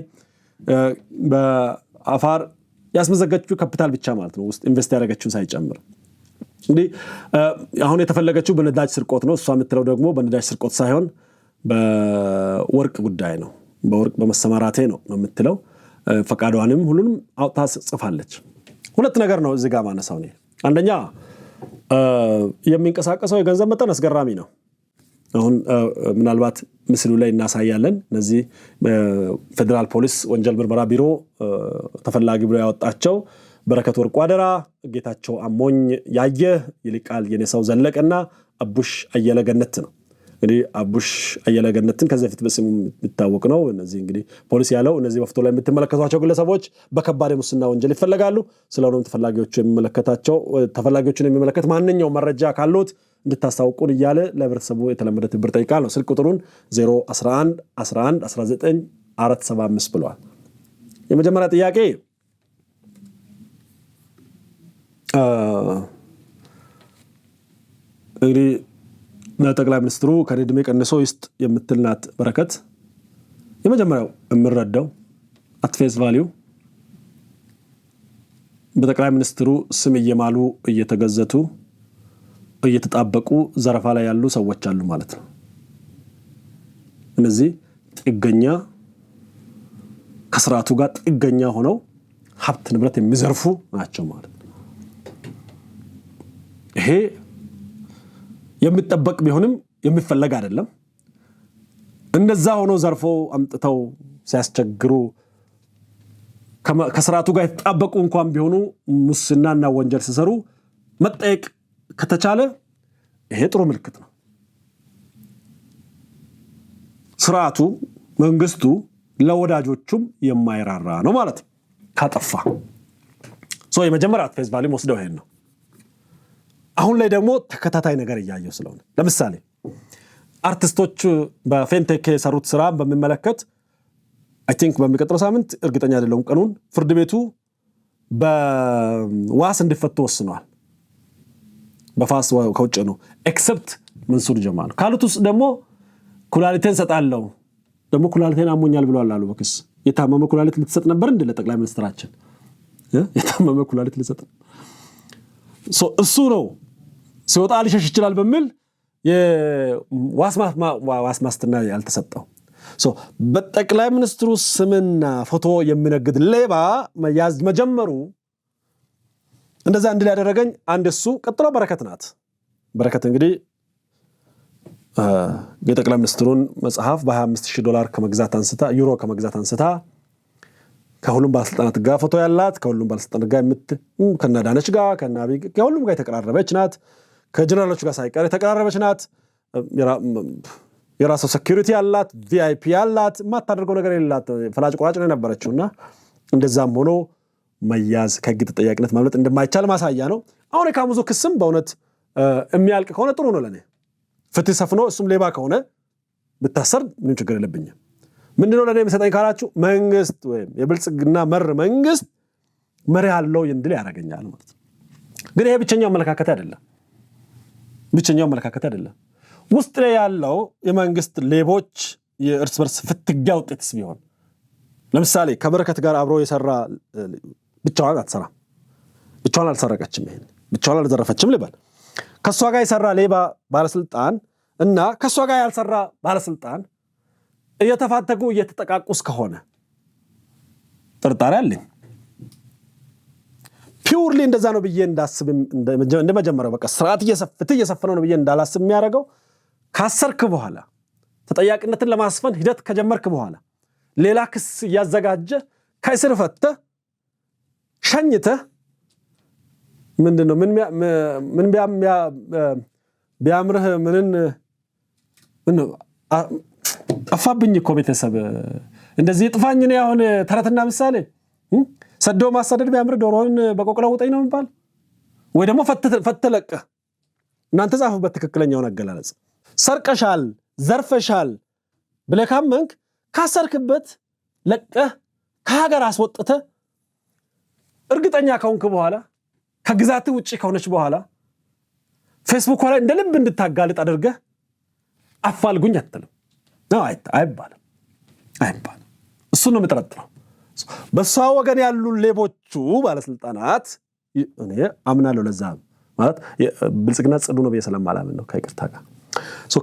A: በአፋር ያስመዘገችው ካፒታል ብቻ ማለት ነው ውስጥ ኢንቨስት ያደረገችውን ሳይጨምር። እንግዲህ አሁን የተፈለገችው በነዳጅ ስርቆት ነው። እሷ የምትለው ደግሞ በነዳጅ ስርቆት ሳይሆን በወርቅ ጉዳይ ነው፣ በወርቅ በመሰማራቴ ነው የምትለው። ፈቃዷንም ሁሉንም አውጥታ ጽፋለች። ሁለት ነገር ነው እዚህ ጋር ማነሳው ነው። አንደኛ የሚንቀሳቀሰው የገንዘብ መጠን አስገራሚ ነው። አሁን ምናልባት ምስሉ ላይ እናሳያለን። እነዚህ ፌደራል ፖሊስ ወንጀል ምርመራ ቢሮ ተፈላጊ ብሎ ያወጣቸው በረከት ወርቁ አደራ፣ ጌታቸው አሞኝ ያየህ፣ ይልቃል የኔሰው ዘለቀና አቡሽ አየለ ገነት ነው። እንግዲህ አቡሽ አየለ ገነትን ከዚህ በፊት በስሙ የሚታወቅ ነው። እነዚህ እንግዲህ ፖሊስ ያለው እነዚህ በፎቶ ላይ የምትመለከቷቸው ግለሰቦች በከባድ የሙስና ወንጀል ይፈለጋሉ። ስለሆነም ተፈላጊዎችን የሚመለከት ማንኛውም መረጃ ካሉት እንድታስታውቁን እያለ ለህብረተሰቡ የተለመደ ትብብር ጠይቃል ነው። ስልክ ቁጥሩን 011 11 19 475 ብለዋል። የመጀመሪያ ጥያቄ እንግዲህ ለጠቅላይ ሚኒስትሩ ከዕድሜ ቀንሶ ይስጥ የምትልናት በረከት የመጀመሪያው የምረዳው አትፌስ ቫልዩ በጠቅላይ ሚኒስትሩ ስም እየማሉ እየተገዘቱ እየተጣበቁ ዘረፋ ላይ ያሉ ሰዎች አሉ ማለት ነው። እነዚህ ጥገኛ ከስርዓቱ ጋር ጥገኛ ሆነው ሀብት ንብረት የሚዘርፉ ናቸው ማለት ነው። ይሄ የሚጠበቅ ቢሆንም የሚፈለግ አይደለም። እንደዛ ሆኖ ዘርፈው አምጥተው ሲያስቸግሩ ከስርዓቱ ጋር የተጣበቁ እንኳን ቢሆኑ ሙስናና ወንጀል ሲሰሩ መጠየቅ ከተቻለ ይሄ ጥሩ ምልክት ነው። ስርዓቱ መንግስቱ ለወዳጆቹም የማይራራ ነው ማለት ነው ካጠፋ። የመጀመሪያ ፌስ ቫልዩ ወስደው ይሄን ነው። አሁን ላይ ደግሞ ተከታታይ ነገር እያየው ስለሆነ ለምሳሌ አርቲስቶች በፌንቴክ የሰሩት ስራ በሚመለከት አይ ቲንክ በሚቀጥለው ሳምንት እርግጠኛ አይደለሁም ቀኑን ፍርድ ቤቱ በዋስ እንዲፈቱ ወስኗል። በፋስ ከውጭ ነው ኤክሰፕት መንሱር ጀማል ካሉት ውስጥ ደግሞ ኩላሊቴን ሰጣለሁ ደግሞ ኩላሊቴን አሞኛል ብለዋል አሉ በክስ። የታመመ ኩላሊት ልትሰጥ ነበር እንደ ለጠቅላይ ሚኒስትራችን የታመመ ኩላሊት ልትሰጥ እሱ ነው ሲወጣ ሊሸሽ ይችላል በሚል የዋስ ማስትና ያልተሰጠው። በጠቅላይ ሚኒስትሩ ስምና ፎቶ የሚነግድ ሌባ መያዝ መጀመሩ እንደዛ እንድል ያደረገኝ አንድ እሱ። ቀጥሎ በረከት ናት። በረከት እንግዲህ የጠቅላይ ሚኒስትሩን መጽሐፍ $25,000 ከመግዛት አንስታ ዩሮ ከመግዛት አንስታ ከሁሉም ባለስልጣናት ጋር ፎቶ ያላት ከሁሉም ባለስልጣናት ጋር ከናዳነች ጋር ከናቢ ከሁሉም ጋር የተቀራረበች ናት። ከጀነራሎች ጋር ሳይቀር የተቀራረበች ናት። የራሷ ሴኩሪቲ ያላት ቪአይፒ ያላት ማታደርገው ነገር የላት ፈላጭ ቆራጭ ነው የነበረችውና እንደዛም ሆኖ መያዝ ከህግ ተጠያቂነት ማምለጥ እንደማይቻል ማሳያ ነው። አሁን የካሙዙ ክስም በእውነት የሚያልቅ ከሆነ ጥሩ ነው ለኔ። ፍትህ ሰፍኖ እሱም ሌባ ከሆነ ብታሰር ምንም ችግር የለብኝም። ምንድነው ለኔ የሚሰጠኝ ካላችሁ መንግስት ወይም የብልጽግና መር መንግስት መሪ ያለው እንድል ያደርገኛል ማለት ነው። ግን ይሄ ብቸኛው አመለካከት አይደለም። ውስጥ ላይ ያለው የመንግስት ሌቦች የእርስ በርስ ፍትጊያ ውጤትስ ቢሆን ለምሳሌ ከበረከት ጋር አብሮ የሰራ ብቻዋን አትሰራም፣ ብቻዋን አልሰረቀችም፣ ይሄን ብቻዋን አልዘረፈችም ልበል። ከሷ ጋር የሰራ ሌባ ባለስልጣን እና ከሷ ጋር ያልሰራ ባለስልጣን እየተፋተጉ እየተጠቃቁስ ከሆነ ጥርጣሬ አለኝ። ፒውርሊ እንደዛ ነው ብዬ እንዳስብ እንደመጀመሪያው በቃ ስርዓት እየሰፈነው ነው ብዬ እንዳላስብ የሚያደርገው ካሰርክ በኋላ ተጠያቂነትን ለማስፈን ሂደት ከጀመርክ በኋላ ሌላ ክስ እያዘጋጀ ከእስር ፈተህ ሸኝተህ ምንድነው ምን ቢያምርህ ምን ጠፋብኝ እኮ ቤተሰብ እንደዚህ ጥፋኝ ነው አሁን ተረትና ምሳሌ ሰዶ ማሳደድ ቢያምር ዶሮን በቆቅላ ውጠኝ ነው የሚባል ወይ ደግሞ ፈተለቀ እናንተ ጻፉበት ትክክለኛውን አገላለጽ። ሰርቀሻል ዘርፈሻል ብለህ ካመንክ ካሰርክበት ለቀህ ከሀገር አስወጥተህ እርግጠኛ ከሆንክ በኋላ ከግዛት ውጪ ከሆነች በኋላ ፌስቡክ ላይ እንደ ልብ እንድታጋልጥ አድርገህ አፋልጉኝ አትልም ነው አይባልም። እሱ ነው የምጠረጥረው። በሷ ወገን ያሉ ሌቦቹ ባለስልጣናት እኔ አምናለሁ። ለዛ ማለት ብልጽግና ጽዱ ነው በሰላም አላምን ነው ከይቅርታ ጋር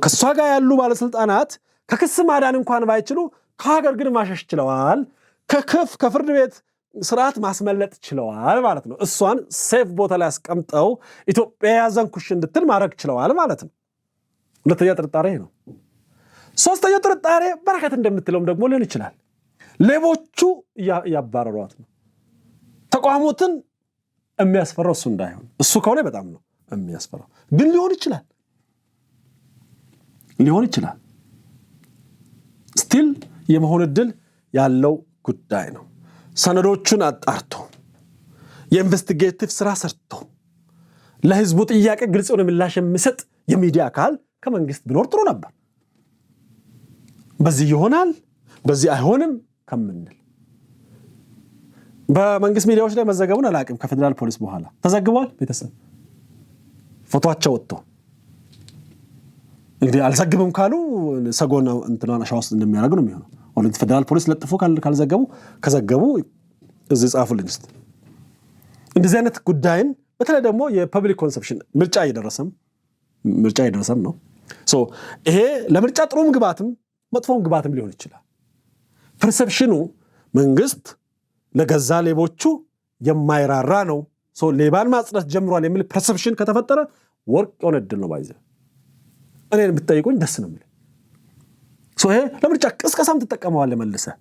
A: ከሷ ጋር ያሉ ባለስልጣናት ከክስ ማዳን እንኳን ባይችሉ ከሀገር ግን ማሸሽ ችለዋል። ከፍርድ ቤት ስርዓት ማስመለጥ ችለዋል ማለት ነው። እሷን ሴፍ ቦታ ላይ አስቀምጠው ኢትዮጵያ ያዘንኩሽ እንድትል ማድረግ ችለዋል ማለት ነው። ሁለተኛ ጥርጣሬ ነው። ሶስተኛው ጥርጣሬ በረከት እንደምትለውም ደግሞ ሊሆን ይችላል። ሌቦቹ ያባረሯት ነው። ተቋሙትን የሚያስፈራው እሱ እንዳይሆን፣ እሱ ከሆነ በጣም ነው የሚያስፈራው። ግን ሊሆን ይችላል ስቲል የመሆን እድል ያለው ጉዳይ ነው። ሰነዶቹን አጣርቶ የኢንቨስቲጌቲቭ ስራ ሰርቶ ለህዝቡ ጥያቄ ግልጽ የሆነ ምላሽ የሚሰጥ የሚዲያ አካል ከመንግስት ቢኖር ጥሩ ነበር። በዚህ ይሆናል በዚህ አይሆንም ከምንል በመንግስት ሚዲያዎች ላይ መዘገቡን አላቅም። ከፌደራል ፖሊስ በኋላ ተዘግቧል። ቤተሰብ ፎቶአቸው ወጥቶ እንግዲህ አልዘግብም ካሉ ሰጎና እንትናን አሻውስ እንደሚያደርጉ ነው የሚሆነው። ወለድ ፌደራል ፖሊስ ለጥፎ ካልዘገቡ ከዘገቡ እዚህ ጻፉልኝ እስቲ። እንደዚህ አይነት ጉዳይን በተለይ ደግሞ የፐብሊክ ኮንሰፕሽን ምርጫ እየደረሰም ነው። ይሄ ለምርጫ ጥሩም ግባትም መጥፎም ግባትም ሊሆን ይችላል። ፐርሰፕሽኑ መንግስት ለገዛ ሌቦቹ የማይራራ ነው፣ ሌባን ማጽዳት ጀምሯል የሚል ፐርሰፕሽን ከተፈጠረ ወርቅ የሆነ እድል ነው። ባይዘ እኔን ብትጠይቁኝ ደስ ነው የሚል። ይሄ ለምርጫ ቅስቀሳም ትጠቀመዋለህ መልሰህ።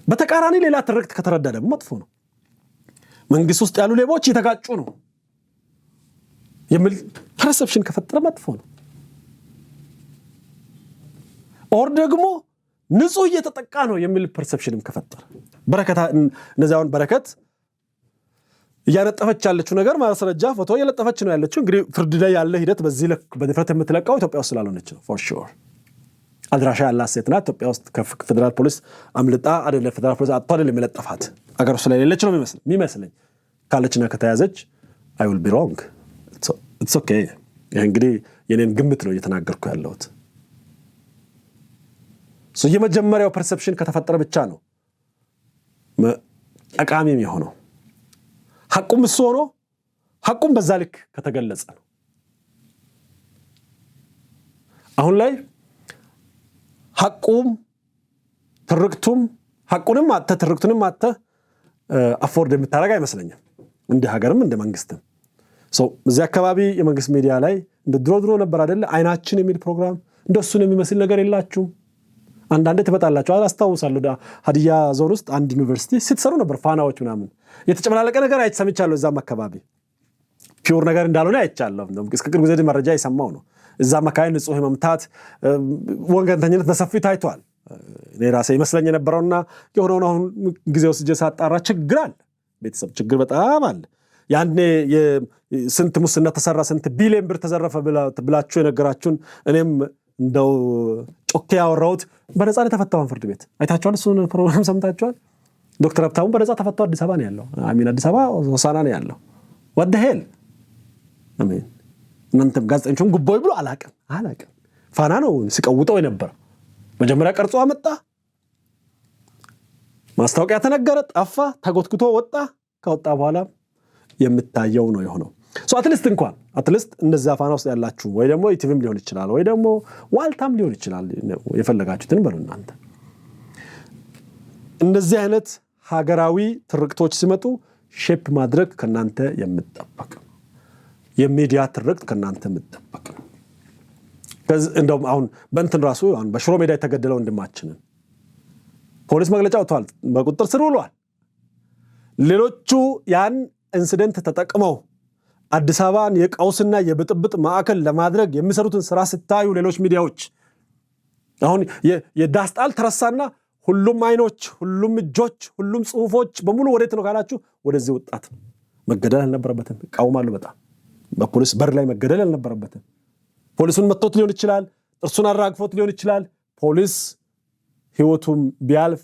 A: በተቃራኒ ሌላ ትርክት ከተረዳ ደግሞ መጥፎ ነው። መንግስት ውስጥ ያሉ ሌቦች እየተጋጩ ነው የሚል ፐርሰፕሽን ከፈጠረ መጥፎ ነው። ኦር ደግሞ ንጹህ እየተጠቃ ነው የሚል ፐርሰፕሽንም ከፈጠረ እነዚያውን በረከት እያነጠፈች ያለችው ነገር ማስረጃ ፎቶ እየለጠፈች ነው ያለችው። እንግዲህ ፍርድ ላይ ያለ ሂደት በዚህ ልክ በድፍረት የምትለቃው ኢትዮጵያ ውስጥ ስላልሆነች ነው። ፎር ሹር አድራሻ ያላት ሴት ናት። ኢትዮጵያ ውስጥ ከፌደራል ፖሊስ አምልጣ አይደለም፣ ፌደራል ፖሊስ አጥቶ አይደለም የለጠፋት፣ አገር ውስጥ ላይ የሌለች ነው የሚመስለኝ። ካለችና ከተያዘች I will be wrong. It's okay. ይሄ እንግዲህ የኔን ግምት ነው እየተናገርኩ ያለሁት። የመጀመሪያው ፐርሰፕሽን ከተፈጠረ ብቻ ነው ጠቃሚም የሆነው። ሐቁም እሱ ሆኖ ሐቁም በዛ ልክ ከተገለጸ ነው። አሁን ላይ ሐቁም ትርክቱም ሐቁንም ትርክቱንም አፎርድ የምታደርግ አይመስለኝም፣ እንደ ሀገርም እንደ መንግስትም። እዚህ አካባቢ የመንግስት ሚዲያ ላይ እንደ ድሮ ነበር አይደለ አይናችን የሚል ፕሮግራም፣ እንደሱን የሚመስል ነገር የላችሁም። አንዳንዴ ትበጣላችሁ። አስታውሳለሁ ሀዲያ ዞን ውስጥ አንድ ዩኒቨርሲቲ ሲትሰሩ ነበር ፋናዎች ምናምን የተጨመላለቀ ነገር አይተሰምቻለሁ። እዛም አካባቢ ፒውር ነገር እንዳልሆነ አይቻለሁ። እስከ ቅርብ ጊዜ መረጃ የሰማው ነው። እዛም አካባቢ ንጹህ መምታት ወንገንተኝነት በሰፊው ታይቷል። እኔ ራሴ ይመስለኝ የነበረውና የሆነውን አሁን ጊዜ ወስጄ ሳጣራ ችግር አለ፣ ቤተሰብ ችግር በጣም አለ። ያኔ ስንት ሙስና ተሰራ ስንት ቢሊዮን ብር ተዘረፈ ብላችሁ የነገራችሁን እኔም እንደው ጮኬ ያወራሁት በነፃ የተፈታውን ፍርድ ቤት አይታችኋል። እሱን ፕሮግራም ሰምታችኋል። ዶክተር ሀብታሙ በነፃ ተፈታው አዲስ አበባ ነው ያለው። አዲስ አበባ ሆሳና ነው ያለው። ወደ ሄል አሜን። እናንተም ጋዜጠኞቹን ጉቦይ ብሎ አላቀም ፋና ነው ሲቀውጠው የነበረ። መጀመሪያ ቀርጾ አመጣ፣ ማስታወቂያ ተነገረ፣ ጠፋ፣ ተጎትኩቶ ወጣ። ከወጣ በኋላ የምታየው ነው የሆነው። አትሊስት እነዛ ፋና ውስጥ ያላችሁ ወይ ደግሞ ኢቲቪም ሊሆን ይችላል ወይ ደግሞ ዋልታም ሊሆን ይችላል፣ የፈለጋችሁትን በሉ እናንተ። እንደዚህ አይነት ሀገራዊ ትርክቶች ሲመጡ ሼፕ ማድረግ ከናንተ የምትጠበቅ ነው። የሚዲያ ትርክት ከናንተ የምትጠበቅ ነው። እንደውም አሁን በእንትን ራሱ አሁን በሽሮ ሜዳ የተገደለው ወንድማችንን ፖሊስ መግለጫ ወጥቷል፣ በቁጥጥር ስር ውሏል። ሌሎቹ ያን ኢንሲደንት ተጠቅመው አዲስ አበባን የቀውስና የብጥብጥ ማዕከል ለማድረግ የሚሰሩትን ስራ ስታዩ ሌሎች ሚዲያዎች አሁን የዳስጣል ተረሳና ሁሉም አይኖች፣ ሁሉም እጆች፣ ሁሉም ጽሁፎች በሙሉ ወዴት ነው ካላችሁ ወደዚህ ወጣት መገደል አልነበረበትም። ይቃወማሉ በጣም በፖሊስ በር ላይ መገደል አልነበረበትም። ፖሊሱን መጥቶት ሊሆን ይችላል፣ ጥርሱን አራግፎት ሊሆን ይችላል። ፖሊስ ህይወቱም ቢያልፍ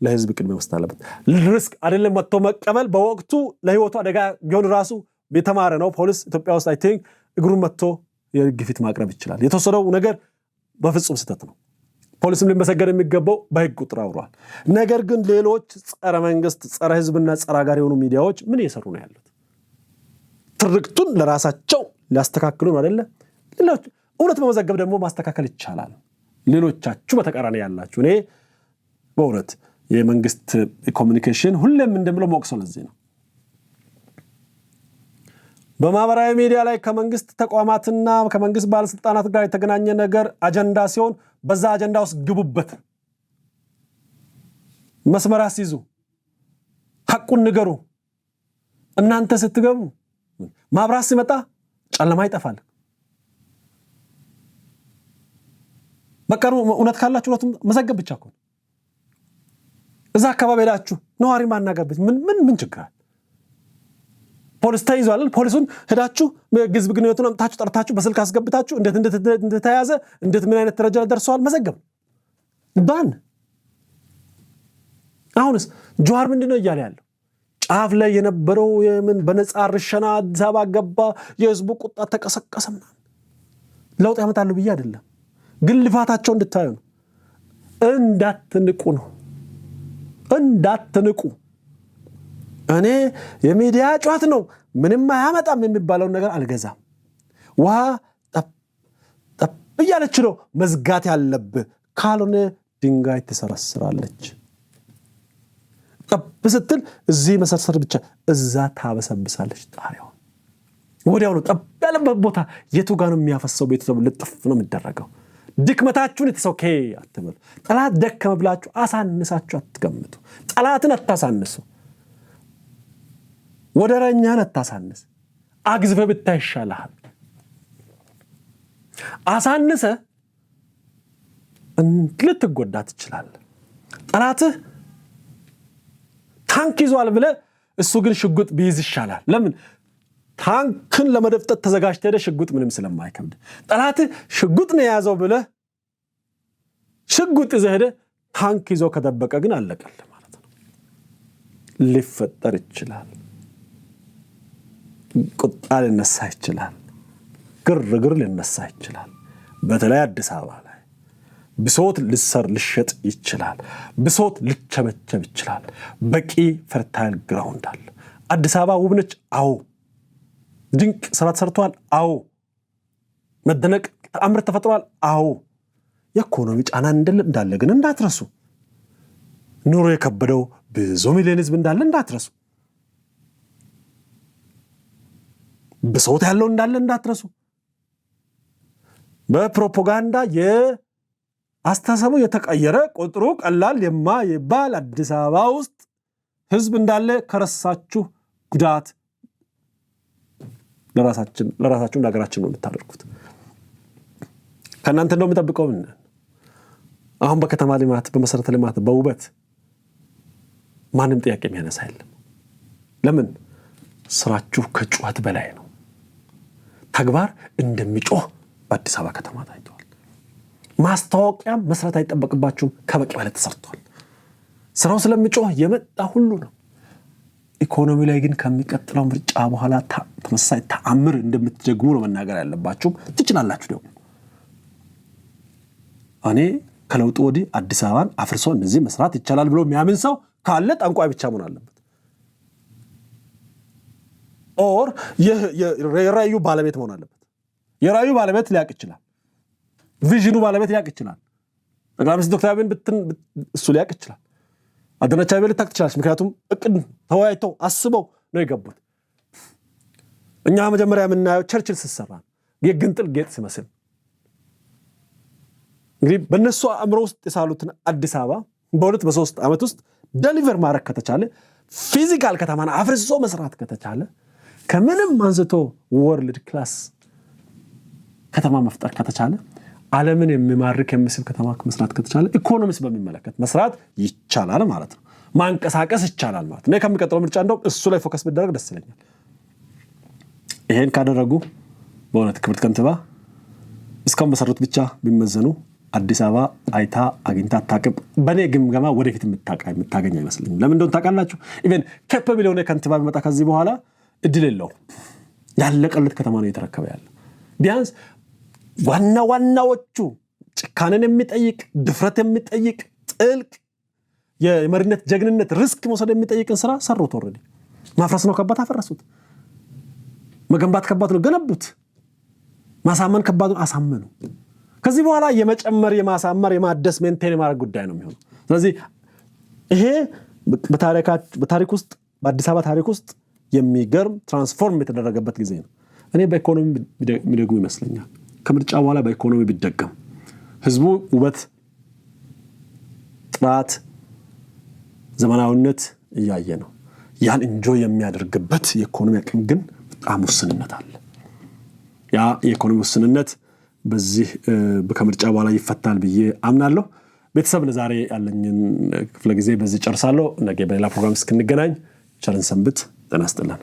A: ለህዝብ ቅድሚያ መስጠት አለበት። ሪስክ አይደለም መጥቶ መቀበል። በወቅቱ ለህይወቱ አደጋ ቢሆን ራሱ የተማረ ነው ፖሊስ ኢትዮጵያ ውስጥ አይ ቲንክ እግሩን መጥቶ የግፊት ማቅረብ ይችላል። የተወሰደው ነገር በፍጹም ስህተት ነው። ፖሊስም ሊመሰገን የሚገባው በህግ ቁጥር አውሯል። ነገር ግን ሌሎች ጸረ መንግስት ጸረ ህዝብና ጸረ ሀገር የሆኑ ሚዲያዎች ምን እየሰሩ ነው ያሉት? ትርክቱን ለራሳቸው ሊያስተካክሉ ነው አይደለ? እውነት በመዘገብ ደግሞ ማስተካከል ይቻላል። ሌሎቻችሁ በተቃራኒ ያላችሁ እኔ በእውነት የመንግስት ኮሚኒኬሽን ሁሌም እንደምለው ሞቅሰው ለዚህ ነው። በማህበራዊ ሚዲያ ላይ ከመንግስት ተቋማትና ከመንግስት ባለስልጣናት ጋር የተገናኘ ነገር አጀንዳ ሲሆን በዛ አጀንዳ ውስጥ ግቡበት፣ መስመር አስይዙ፣ ሐቁን ንገሩ። እናንተ ስትገቡ ማብራት ሲመጣ ጨለማ ይጠፋል። በቃ እውነት ካላችሁ እውነቱን መዘገብ ብቻ እኮ እዛ አካባቢ ሄዳችሁ ነዋሪ ማናገርበት ምን ችግር አለ? ፖሊስ ተይዟል። ፖሊሱን ሄዳችሁ ግዝብ ግንኙነቱን አምጣችሁ ጠርታችሁ በስልክ አስገብታችሁ እንዴት እንደተያዘ እንዴት ምን አይነት ደረጃ ደርሰዋል መዘገብ ባን። አሁንስ ጀዋር ምንድነው እያለ ያለው? ጫፍ ላይ የነበረው የምን በነፃ ርሸና አዲስ አበባ ገባ፣ የህዝቡ ቁጣ ተቀሰቀሰና ለውጥ ያመጣሉ ብዬ አይደለም፣ ግን ልፋታቸው እንድታዩ ነው። እንዳትንቁ ነው፣ እንዳትንቁ። እኔ የሚዲያ ጨዋታ ነው ምንም አያመጣም የሚባለው ነገር አልገዛም። ውሃ ጠብ እያለች ነው መዝጋት ያለብህ፣ ካልሆነ ድንጋይ ትሰረስራለች። ጠብ ስትል እዚህ መሰርሰር ብቻ እዛ ታበሰብሳለች ጣሪያው። ወዲያው ነው ጠብ ያለበት ቦታ የቱ ጋር ነው የሚያፈሰው ቤተሰብ ልጥፍ ነው የሚደረገው። ድክመታችሁን የተሰውከ አትበሉ። ጠላት ደከመ ብላችሁ አሳንሳችሁ አትገምቱ። ጠላትን አታሳንሱ። ወደረኛን አታሳንስ። አግዝፈ ብታይ ይሻልሃል። አሳንሰ ልትጎዳ ትችላለህ። ጠላትህ ታንክ ይዟል ብለህ እሱ ግን ሽጉጥ ቢይዝ ይሻላል። ለምን? ታንክን ለመደፍጠት ተዘጋጅተህ ሄደህ ሽጉጥ ምንም ስለማይከብድ። ጠላትህ ሽጉጥ ነው የያዘው ብለህ ሽጉጥ ይዘህ ሄደህ ታንክ ይዞ ከደበቀ ግን አለቀልህ ማለት ነው። ሊፈጠር ይችላል። ቁጣ ሊነሳ ይችላል። ግርግር ሊነሳ ይችላል። በተለይ አዲስ አበባ ላይ ብሶት ልሸጥ ይችላል። ብሶት ልቸበቸብ ይችላል። በቂ ፈርታይል ግራውንድ አለ። አዲስ አበባ ውብ ነች። አዎ። ድንቅ ስራ ተሰርቷል። አዎ። መደነቅ ተአምር ተፈጥሯል። አዎ። የኢኮኖሚ ጫና እንዳለ ግን እንዳትረሱ። ኑሮ የከበደው ብዙ ሚሊዮን ህዝብ እንዳለ እንዳትረሱ። ብሶት ያለው እንዳለ እንዳትረሱ። በፕሮፓጋንዳ የአስተሳሰቡ የተቀየረ ቁጥሩ ቀላል የማይባል አዲስ አበባ ውስጥ ህዝብ እንዳለ ከረሳችሁ ጉዳት ለራሳችን ለሀገራችን ነው የምታደርጉት። ከእናንተ እንደው የምጠብቀው ምን አሁን በከተማ ልማት በመሰረተ ልማት በውበት ማንም ጥያቄ የሚያነሳ የለም። ለምን? ስራችሁ ከጩኸት በላይ ነው። ተግባር እንደሚጮህ በአዲስ አበባ ከተማ ታይቷል። ማስታወቂያም መስራት አይጠበቅባችሁም፣ ከበቂ በላይ ተሰርቷል። ስራው ስለሚጮህ የመጣ ሁሉ ነው። ኢኮኖሚ ላይ ግን ከሚቀጥለው ምርጫ በኋላ ተመሳሳይ ተአምር እንደምትደግሙ ነው መናገር ያለባችሁ። ትችላላችሁ ደግሞ እኔ ከለውጡ ወዲህ አዲስ አበባን አፍርሶ እንደዚህ መስራት ይቻላል ብሎ የሚያምን ሰው ካለ ጠንቋይ ብቻ መሆን አለበት። ኦር የራዩ ባለቤት መሆን አለበት። የራዩ ባለቤት ሊያቅ ይችላል። ቪዥኑ ባለቤት ሊያቅ ይችላል። ጠቅላይ ሚኒስትር ዶክተር አብይን እሱ ሊያቅ ይችላል። አዳነች አቤቤ ልታቅ ትችላለች። ምክንያቱም እቅድ ተወያይተው አስበው ነው የገቡት። እኛ መጀመሪያ የምናየው ቸርችል ሲሰራ የግንጥል ጌጥ ሲመስል እንግዲህ በእነሱ አእምሮ ውስጥ የሳሉትን አዲስ አበባ በሁለት በሶስት ዓመት ውስጥ ደሊቨር ማድረግ ከተቻለ፣ ፊዚካል ከተማን አፍርሶ መስራት ከተቻለ፣ ከምንም አንስቶ ወርልድ ክላስ ከተማ መፍጠር ከተቻለ፣ ዓለምን የሚማርክ የሚስብ ከተማ መስራት ከተቻለ፣ ኢኮኖሚስ በሚመለከት መስራት ይቻላል ማለት ነው። ማንቀሳቀስ ይቻላል ማለት ነው። ከሚቀጥለው ምርጫ እንደው እሱ ላይ ፎከስ ቢደረግ ደስ ይለኛል። ይሄን ካደረጉ በእውነት ክብርት ከንቲባ እስካሁን በሰሩት ብቻ ቢመዘኑ አዲስ አበባ አይታ አግኝታ አታውቅም። በኔ ግምገማ ወደፊት የምታገኝ አይመስልኝም። ለምን እንደሆነ ታውቃላችሁ? ኢቨን ኬፐብል የሆነ ከንቲባ ቢመጣ ከዚህ በኋላ እድል የለውም። ያለቀለት ከተማ ነው የተረከበ ያለ። ቢያንስ ዋናዎቹ ጭካኔን የሚጠይቅ ድፍረት የሚጠይቅ ጥልቅ የመሪነት ጀግንነት ሪስክ መውሰድ የሚጠይቅን ስራ ሰሩት። ኦሬዲ ማፍረስ ነው ከባድ አፈረሱት። መገንባት ከባድ ነው ገነቡት። ማሳመን ከባድ ነው አሳመኑ። ከዚህ በኋላ የመጨመር የማሳመር የማደስ ሜንቴን የማድረግ ጉዳይ ነው የሚሆነው። ስለዚህ ይሄ በታሪክ ውስጥ በአዲስ አበባ ታሪክ ውስጥ የሚገርም ትራንስፎርም የተደረገበት ጊዜ ነው። እኔ በኢኮኖሚ የሚደግሙ ይመስለኛል። ከምርጫ በኋላ በኢኮኖሚ ቢደገም ህዝቡ ውበት፣ ጥራት፣ ዘመናዊነት እያየ ነው። ያን ኢንጆይ የሚያደርግበት የኢኮኖሚ አቅም ግን በጣም ውስንነት አለ። ያ የኢኮኖሚ ውስንነት በዚህ ከምርጫ በኋላ ይፈታል ብዬ አምናለሁ። ቤተሰብ ለዛሬ ያለኝን ክፍለ ጊዜ በዚህ ጨርሳለሁ። ነገ በሌላ ፕሮግራም እስክንገናኝ ቸርን ሰንብት። ጤና ይስጥልን።